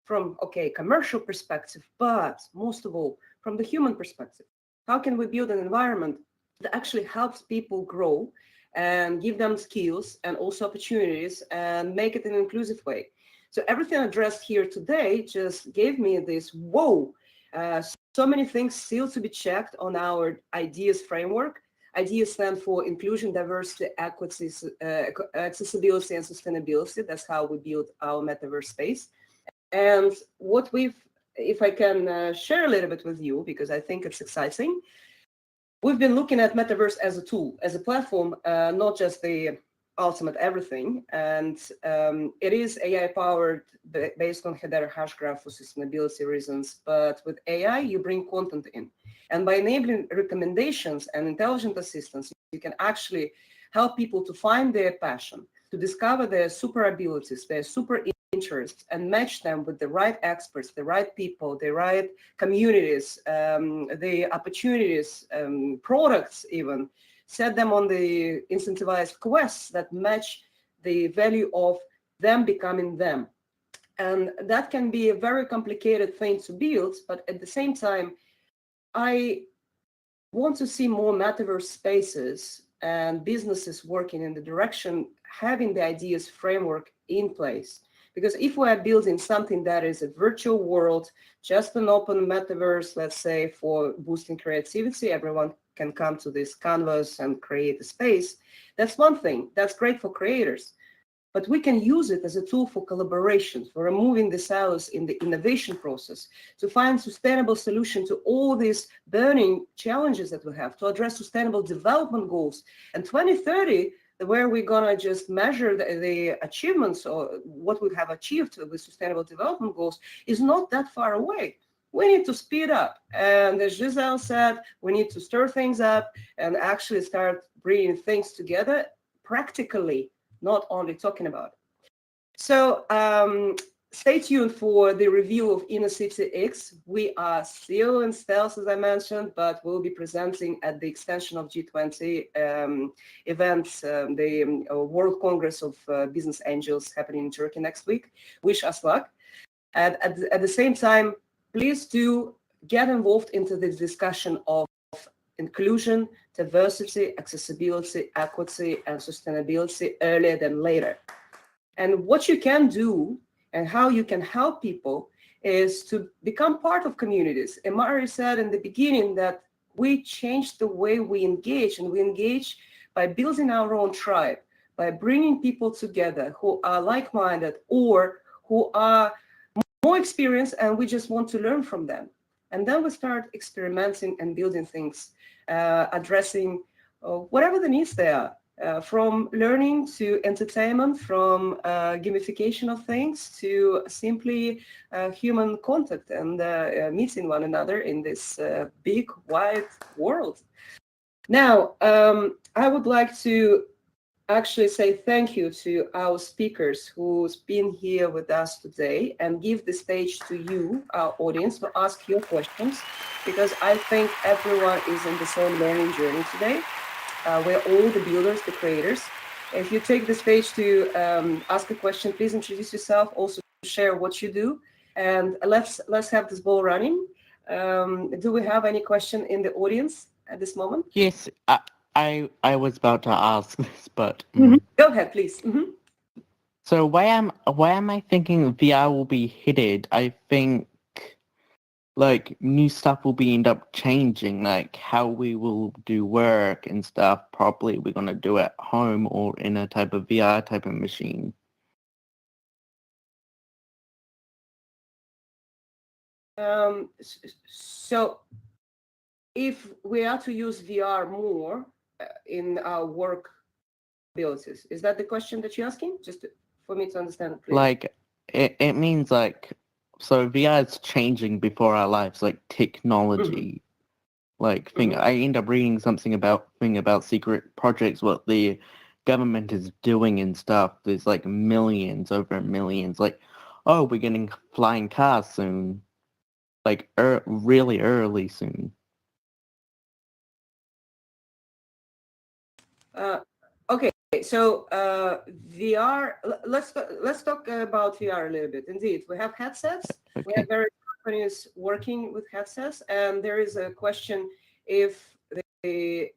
from, commercial perspective, but most of all, from the human perspective. How can we build an environment that actually helps people grow and give them skills and also opportunities and make it in an inclusive way? So everything addressed here today just gave me this, whoa, so many things still to be checked on our ideas framework. Ideas stand for inclusion, diversity, equity, accessibility, and sustainability. That's how we build our metaverse space. And what if I can share a little bit with you, because I think it's exciting, we've been looking at metaverse as a tool, as a platform, not just the ultimate everything. And it is AI powered based on Hedera hash graph for sustainability reasons. But with AI, you bring content in. And by enabling recommendations and intelligent assistance, you can actually help people to find their passion, to discover their super abilities, their super interests, and match them with the right experts, the right people, the right communities, the opportunities, products even. Set them on the incentivized quests that match the value of them becoming them. And that can be a very complicated thing to build, but at the same time, I want to see more metaverse spaces and businesses working in the direction, having the ideas framework in place. Because if we are building something that is a virtual world, just an open metaverse, let's say, for boosting creativity, everyone can come to this canvas and create a space. That's one thing. That's great for creators. but we can use it as a tool for collaboration, for removing the silos in the innovation process, to find sustainable solution to all these burning challenges that we have, to address sustainable development goals. And 2030, where we're gonna just measure the achievements or what we have achieved with sustainable development goals, is not that far away. We need to speed up. And as Giselle said, we need to stir things up and actually start bringing things together practically, not only talking about it. So stay tuned for the review of Inner-City X. We are still in stealth, as I mentioned, but we'll be presenting at the extension of G20 events, the World Congress of Business Angels happening in Turkey next week. Wish us luck. And at the same time, please do get involved into this discussion of inclusion, diversity, accessibility, equity, and sustainability earlier than later. And what you can do and how you can help people is to become part of communities. Imari said in the beginning that we change the way we engage, and we engage by building our own tribe, by bringing people together who are like-minded or who are more experienced, and we just want to learn from them. And then we start experimenting and building things, addressing whatever the needs they are, from learning to entertainment, from gamification of things to simply human contact and meeting one another in this big, wide world. Now, I would like to actually say thank you to our speakers who's been here with us today, and give the stage to you, our audience, to ask your questions, because I think everyone is in the same learning journey today. We're all the builders, the creators. If you take the stage to ask a question, please introduce yourself, also share what you do, and let's have this ball running. Do we have any question in the audience at this moment? Yes, I was about to ask this, but Go ahead, please. so where am I thinking VR will be headed? I think like new stuff will be end up changing, like how we will do work and stuff. Probably we're gonna do at home or in a type of VR type of machine. So if we are to use VR more in our work abilities, is that the question that you're asking? Just for me to understand, please. Like it means like, so VR is changing before our lives, like technology. Like I end up reading something about secret projects, what the government is doing and stuff. There's like millions, over millions. Like, oh, we're getting flying cars soon. Like really early soon. Okay, so VR. Let's talk about VR a little bit. Indeed, we have headsets. Okay. We have various companies working with headsets, and there is a question if the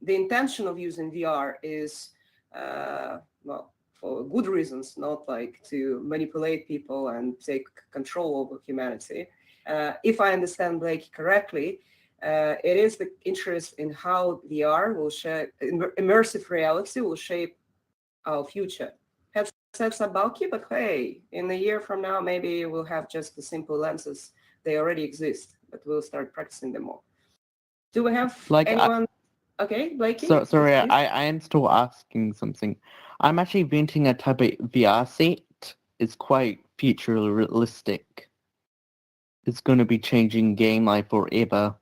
intention of using VR is well, for good reasons, not like to manipulate people and take control over humanity. If I understand Blake correctly, it is the interest in how VR will shape, immersive reality will shape our future. Headsets are bulky, but hey, in a year from now, maybe we'll have just the simple lenses. They already exist, but we'll start practicing them more. Do we have like anyone? Okay, Blakey. So sorry, I am still asking something. I'm actually renting a type of VR set. It's quite futuristic. It's going to be changing game life forever,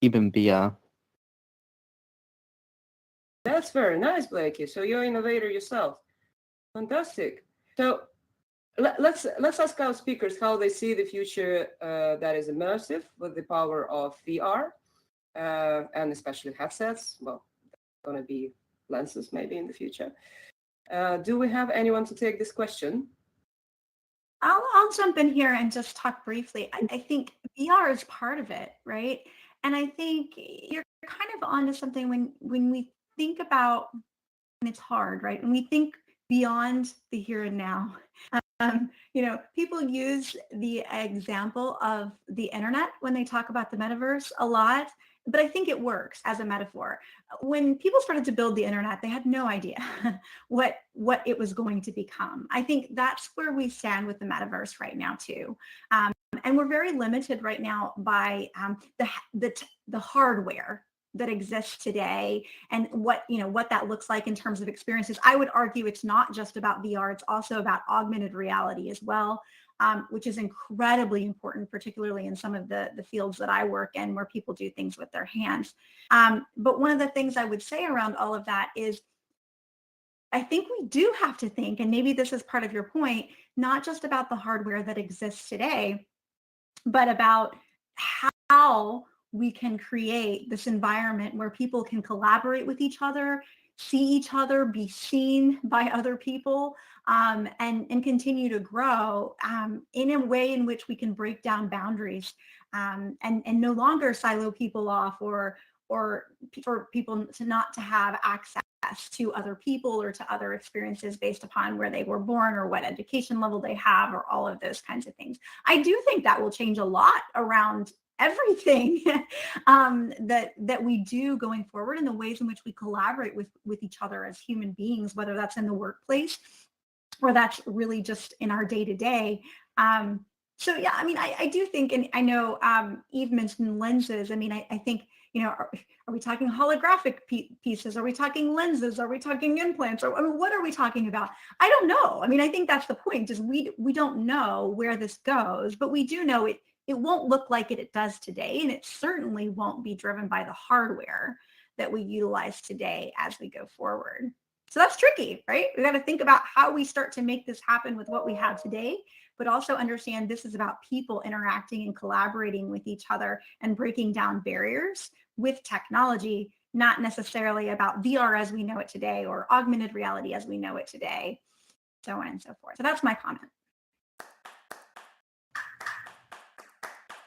even VR. That's very nice, Blakey. So you're an innovator yourself. Fantastic. So let's ask our speakers how they see the future that is immersive with the power of VR, and especially headsets. Well, going to be lenses maybe in the future. Do we have anyone to take this question? I'll jump in here and just talk briefly. I think VR is part of it, right? And I think you're kind of onto something when we think about, and it's hard, right? When we think beyond the here and now, people use the example of the internet when they talk about the metaverse a lot. but I think it works as a metaphor. When people started to build the internet, they had no idea what it was going to become. I think that's where we stand with the metaverse right now too. And we're very limited right now by the hardware that exists today and what that looks like in terms of experiences. I would argue it's not just about VR, it's also about augmented reality as well, which is incredibly important, particularly in some of the fields that I work in where people do things with their hands. But one of the things I would say around all of that is I think we do have to think, and maybe this is part of your point, not just about the hardware that exists today, but about how we can create this environment where people can collaborate with each other, see each other, be seen by other people, and continue to grow in a way in which we can break down boundaries and no longer silo people off or for people to not to have access to other people or to other experiences based upon where they were born or what education level they have or all of those kinds of things. I do think that will change a lot around everything that we do going forward and the ways in which we collaborate with each other as human beings, whether that's in the workplace or that's really just in our day-to-day. So yeah, I mean, I do think, and I know Eve mentioned lenses. I mean, I think, are we talking holographic pieces? Are we talking lenses? Are we talking implants? Or I mean, what are we talking about? I don't know. I mean, I think that's the point, is we don't know where this goes, but we do know it won't look like it does today. And it certainly won't be driven by the hardware that we utilize today as we go forward. So that's tricky, right? We got to think about how we start to make this happen with what we have today, but also understand this is about people interacting and collaborating with each other and breaking down barriers with technology, not necessarily about VR as we know it today or augmented reality as we know it today, so on and so forth. So that's my comment.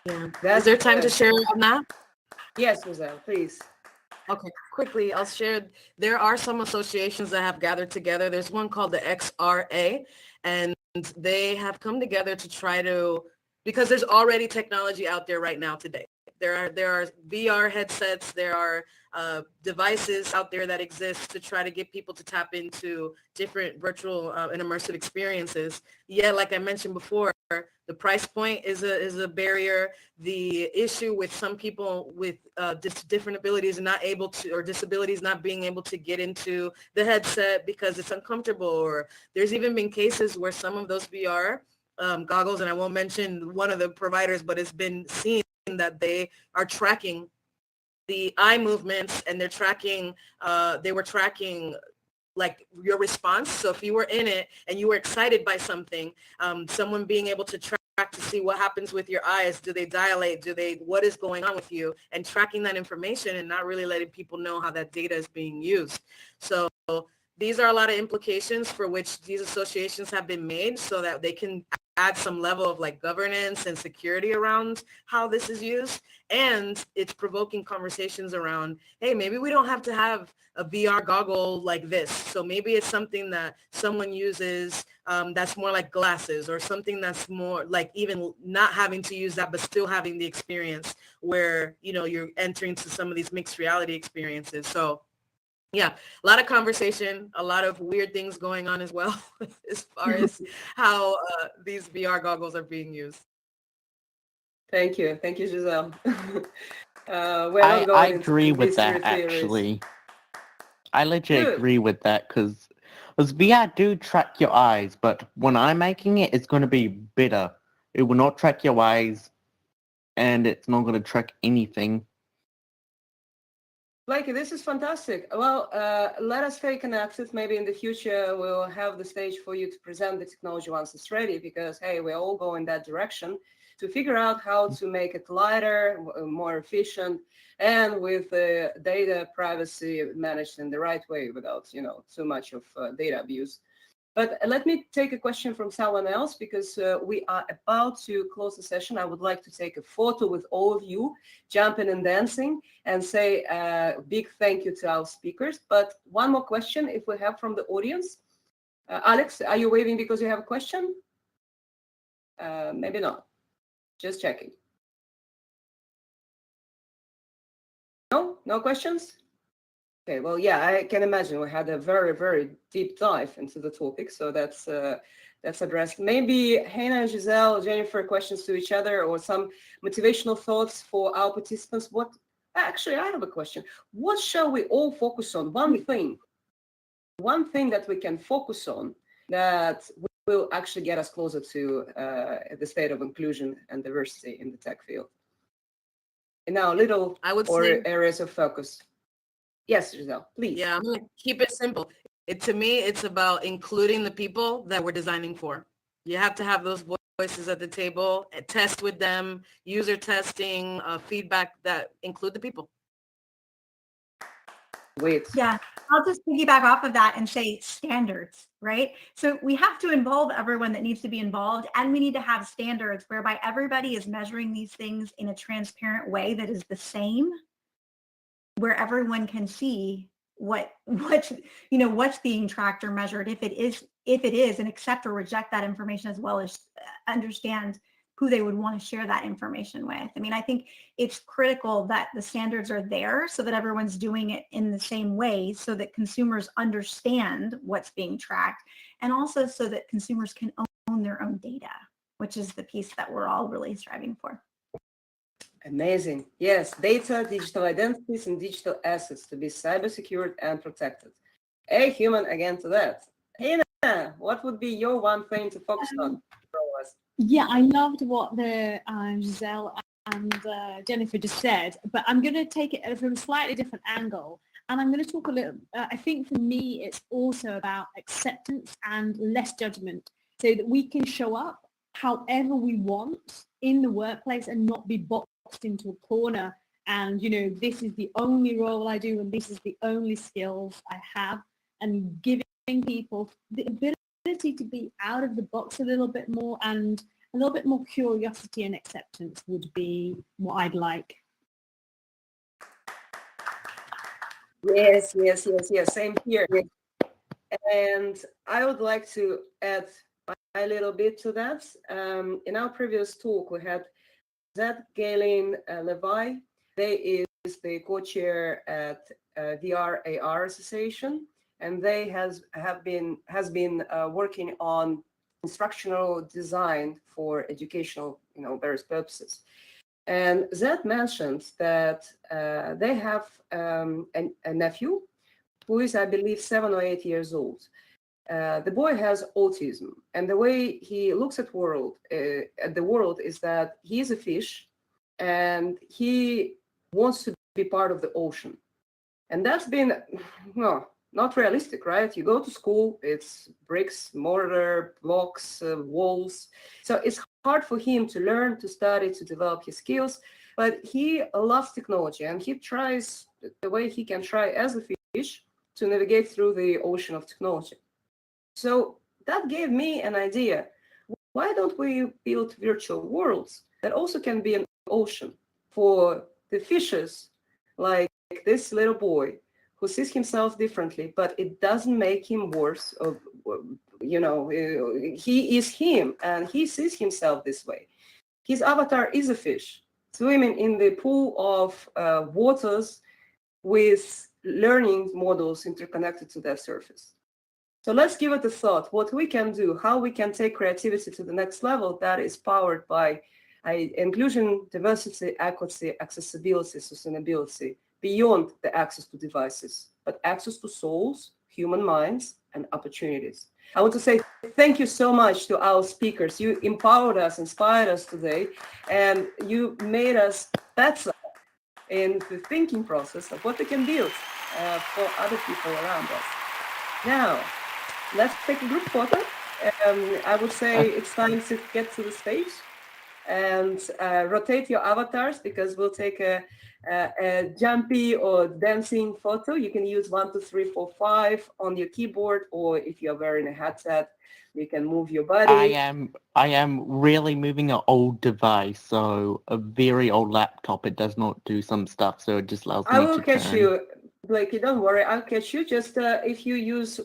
Yeah. Is there time to share on that? Yes, Giselle, please. Okay, quickly, I'll share. There are some associations that have gathered together. There's one called the XRA, and they have come together to try to, because there's already technology out there right now today. There are VR headsets, there are devices out there that exist to try to get people to tap into different virtual and immersive experiences. Yet, like I mentioned before, the price point is a barrier. The issue with some people with different abilities and not able to, or disabilities not being able to get into the headset because it's uncomfortable. Or there's even been cases where some of those VR goggles, and I won't mention one of the providers, but it's been seen that they are tracking the eye movements, and they're tracking, they were tracking like your response. So if you were in it and you were excited by something, someone being able to track to see what happens with your eyes, do they dilate, what is going on with you, and tracking that information and not really letting people know how that data is being used. So these are a lot of implications for which these associations have been made so that they can add some level of like governance and security around how this is used. And it's provoking conversations around, hey, maybe we don't have to have a VR goggle like this. So maybe it's something that someone uses that's more like glasses, or something that's more like even not having to use that, but still having the experience where, you're entering to some of these mixed reality experiences. So yeah, a lot of conversation, a lot of weird things going on as well, as far as how these VR goggles are being used. Thank you, Giselle. I agree with that, actually. I legit Good. agree with that, because VR do track your eyes, but when I'm making it, it's going to be better. It will not track your eyes, and it's not going to track anything. Blakey, this is fantastic. Well, let us stay connected. Maybe in the future, we'll have the stage for you to present the technology once it's ready, because, hey, we all go in that direction to figure out how to make it lighter, more efficient, and with the data privacy managed in the right way without, too much of data abuse. But let me take a question from someone else, because we are about to close the session. I would like to take a photo with all of you jumping and dancing and say a big thank you to our speakers. But one more question if we have from the audience. Alex, are you waving because you have a question? Maybe not. Just checking. No questions? Okay, well, yeah, I can imagine we had a very, very deep dive into the topic, so that's addressed. Maybe Heena, Giselle, Jennifer, questions to each other or some motivational thoughts for our participants. Actually, I have a question. What shall we all focus on? One thing that we can focus on that will actually get us closer to the state of inclusion and diversity in the tech field. In our little areas of focus. Yes, Giselle, please. Yeah, I'm going to keep it simple. To me, it's about including the people that we're designing for. You have to have those voices at the table, test with them, user testing, feedback that include the people. Yeah, I'll just piggyback off of that and say standards, right? So we have to involve everyone that needs to be involved, and we need to have standards whereby everybody is measuring these things in a transparent way that is the same, where everyone can see what's being tracked or measured, if it is, and accept or reject that information, as well as understand who they would want to share that information with. I mean, I think it's critical that the standards are there so that everyone's doing it in the same way, so that consumers understand what's being tracked, and also so that consumers can own their own data, which is the piece that we're all really striving for. Amazing. Yes, data, digital identities, and digital assets to be cyber secured and protected. A human again to that. Heena, what would be your one thing to focus on? Yeah, I loved what the Giselle and Jennifer just said, but I'm going to take it from a slightly different angle. And I'm going to talk a little, I think for me, it's also about acceptance and less judgment, so that we can show up however we want in the workplace and not be boxed into a corner. And, this is the only role I do, and this is the only skills I have, and giving people the ability to be out of the box a little bit more, and a little bit more curiosity and acceptance would be what I'd like. Yes, same here. And I would like to add a little bit to that. In our previous talk, we had Zed Galen Levi. They is the co-chair at VR AR Association, and they has been working on instructional design for educational, various purposes. And Zed mentioned that they have a nephew who is, I believe, 7 or 8 years old. The boy has autism, and the way he looks at the world is that he is a fish, and he wants to be part of the ocean. And that's been, not realistic, right? You go to school, it's bricks, mortar, blocks, walls. So it's hard for him to learn, to study, to develop his skills. But he loves technology, and he tries the way he can try as a fish to navigate through the ocean of technology. So that gave me an idea. Why don't we build virtual worlds that also can be an ocean for the fishes, like this little boy who sees himself differently, but it doesn't make him worse. He is him, and he sees himself this way. His avatar is a fish swimming in the pool of waters with learning models interconnected to that surface. So let's give it a thought, what we can do, how we can take creativity to the next level that is powered by inclusion, diversity, equity, accessibility, sustainability, beyond the access to devices, but access to souls, human minds, and opportunities. I want to say thank you so much to our speakers. You empowered us, inspired us today, and you made us better in the thinking process of what we can build for other people around us. Now, let's take a group photo. I would say it's time to get to the stage and rotate your avatars, because we'll take a jumpy or dancing photo. You can use 1, 2, 3, 4, 5 on your keyboard, or if you're wearing a headset, you can move your body. I am really moving an old device, so a very old laptop. It does not do some stuff, so it just allows me to I will catch you, Blakey. Don't worry, I'll catch you. Just if you use,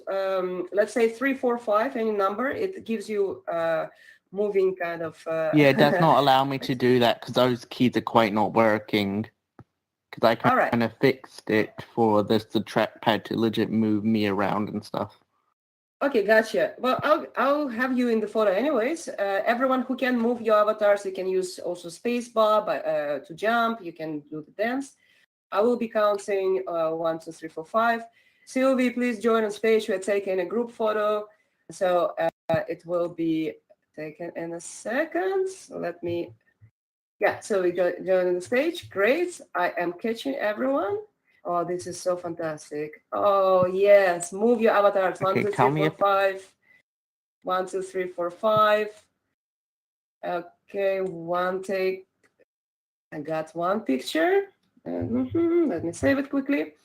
let's say 3, 4, 5, any number, it gives you moving kind of. Yeah, it does not allow me to do that because those keys are quite not working. because I All right. kind of fixed it for the trackpad to legit move me around and stuff. Okay, gotcha. Well, I'll have you in the photo anyways. Everyone who can move your avatars, you can use also spacebar to jump. You can do the dance. I will be counting 1, 2, 3, 4, 5. Sylvie, please join on stage. We're taking a group photo. So it will be taken in a second. So let me, yeah, so we join on the stage. Great. I am catching everyone. Oh, this is so fantastic. Oh, yes. Move your avatars. 1, 2, 3, 4, 5. 1, 2, 3, 4, 5. Okay, one take. I got one picture. Let me save it quickly.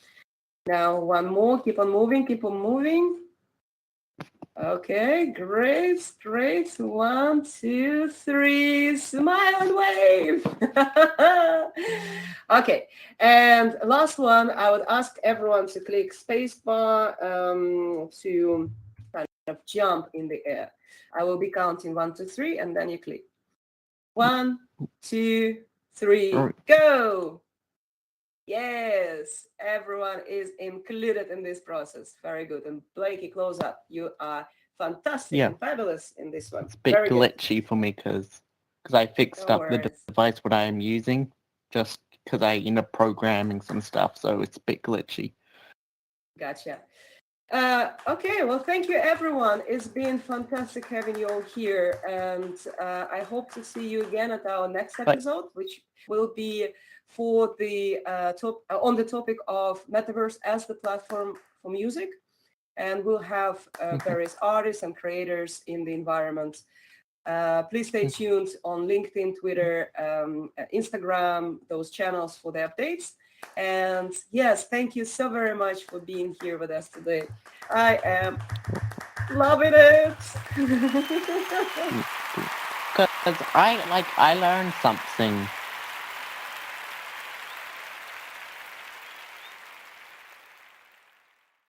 Now one more. Keep on moving. Keep on moving. Okay, great, great. 1, 2, 3. Smile and wave. Okay, and last one. I would ask everyone to click spacebar to kind of jump in the air. I will be counting 1, 2, 3, and then you click. 1, 2, 3, go. Yes, everyone is included in this process. Very good. And Blakey, close up. You are fantastic and fabulous in this one. It's a bit glitchy for me because I fixed up the device what I am using just because I programming some stuff, so it's a bit glitchy. Gotcha. Okay, well, thank you, everyone. It's been fantastic having you all here, and I hope to see you again at our next episode, which will be for the on the topic of metaverse as the platform for music, and we'll have various artists and creators in the environment. Please stay tuned on LinkedIn, Twitter, Instagram, those channels for the updates. And yes, thank you so very much for being here with us today. I am loving it. Because I learned something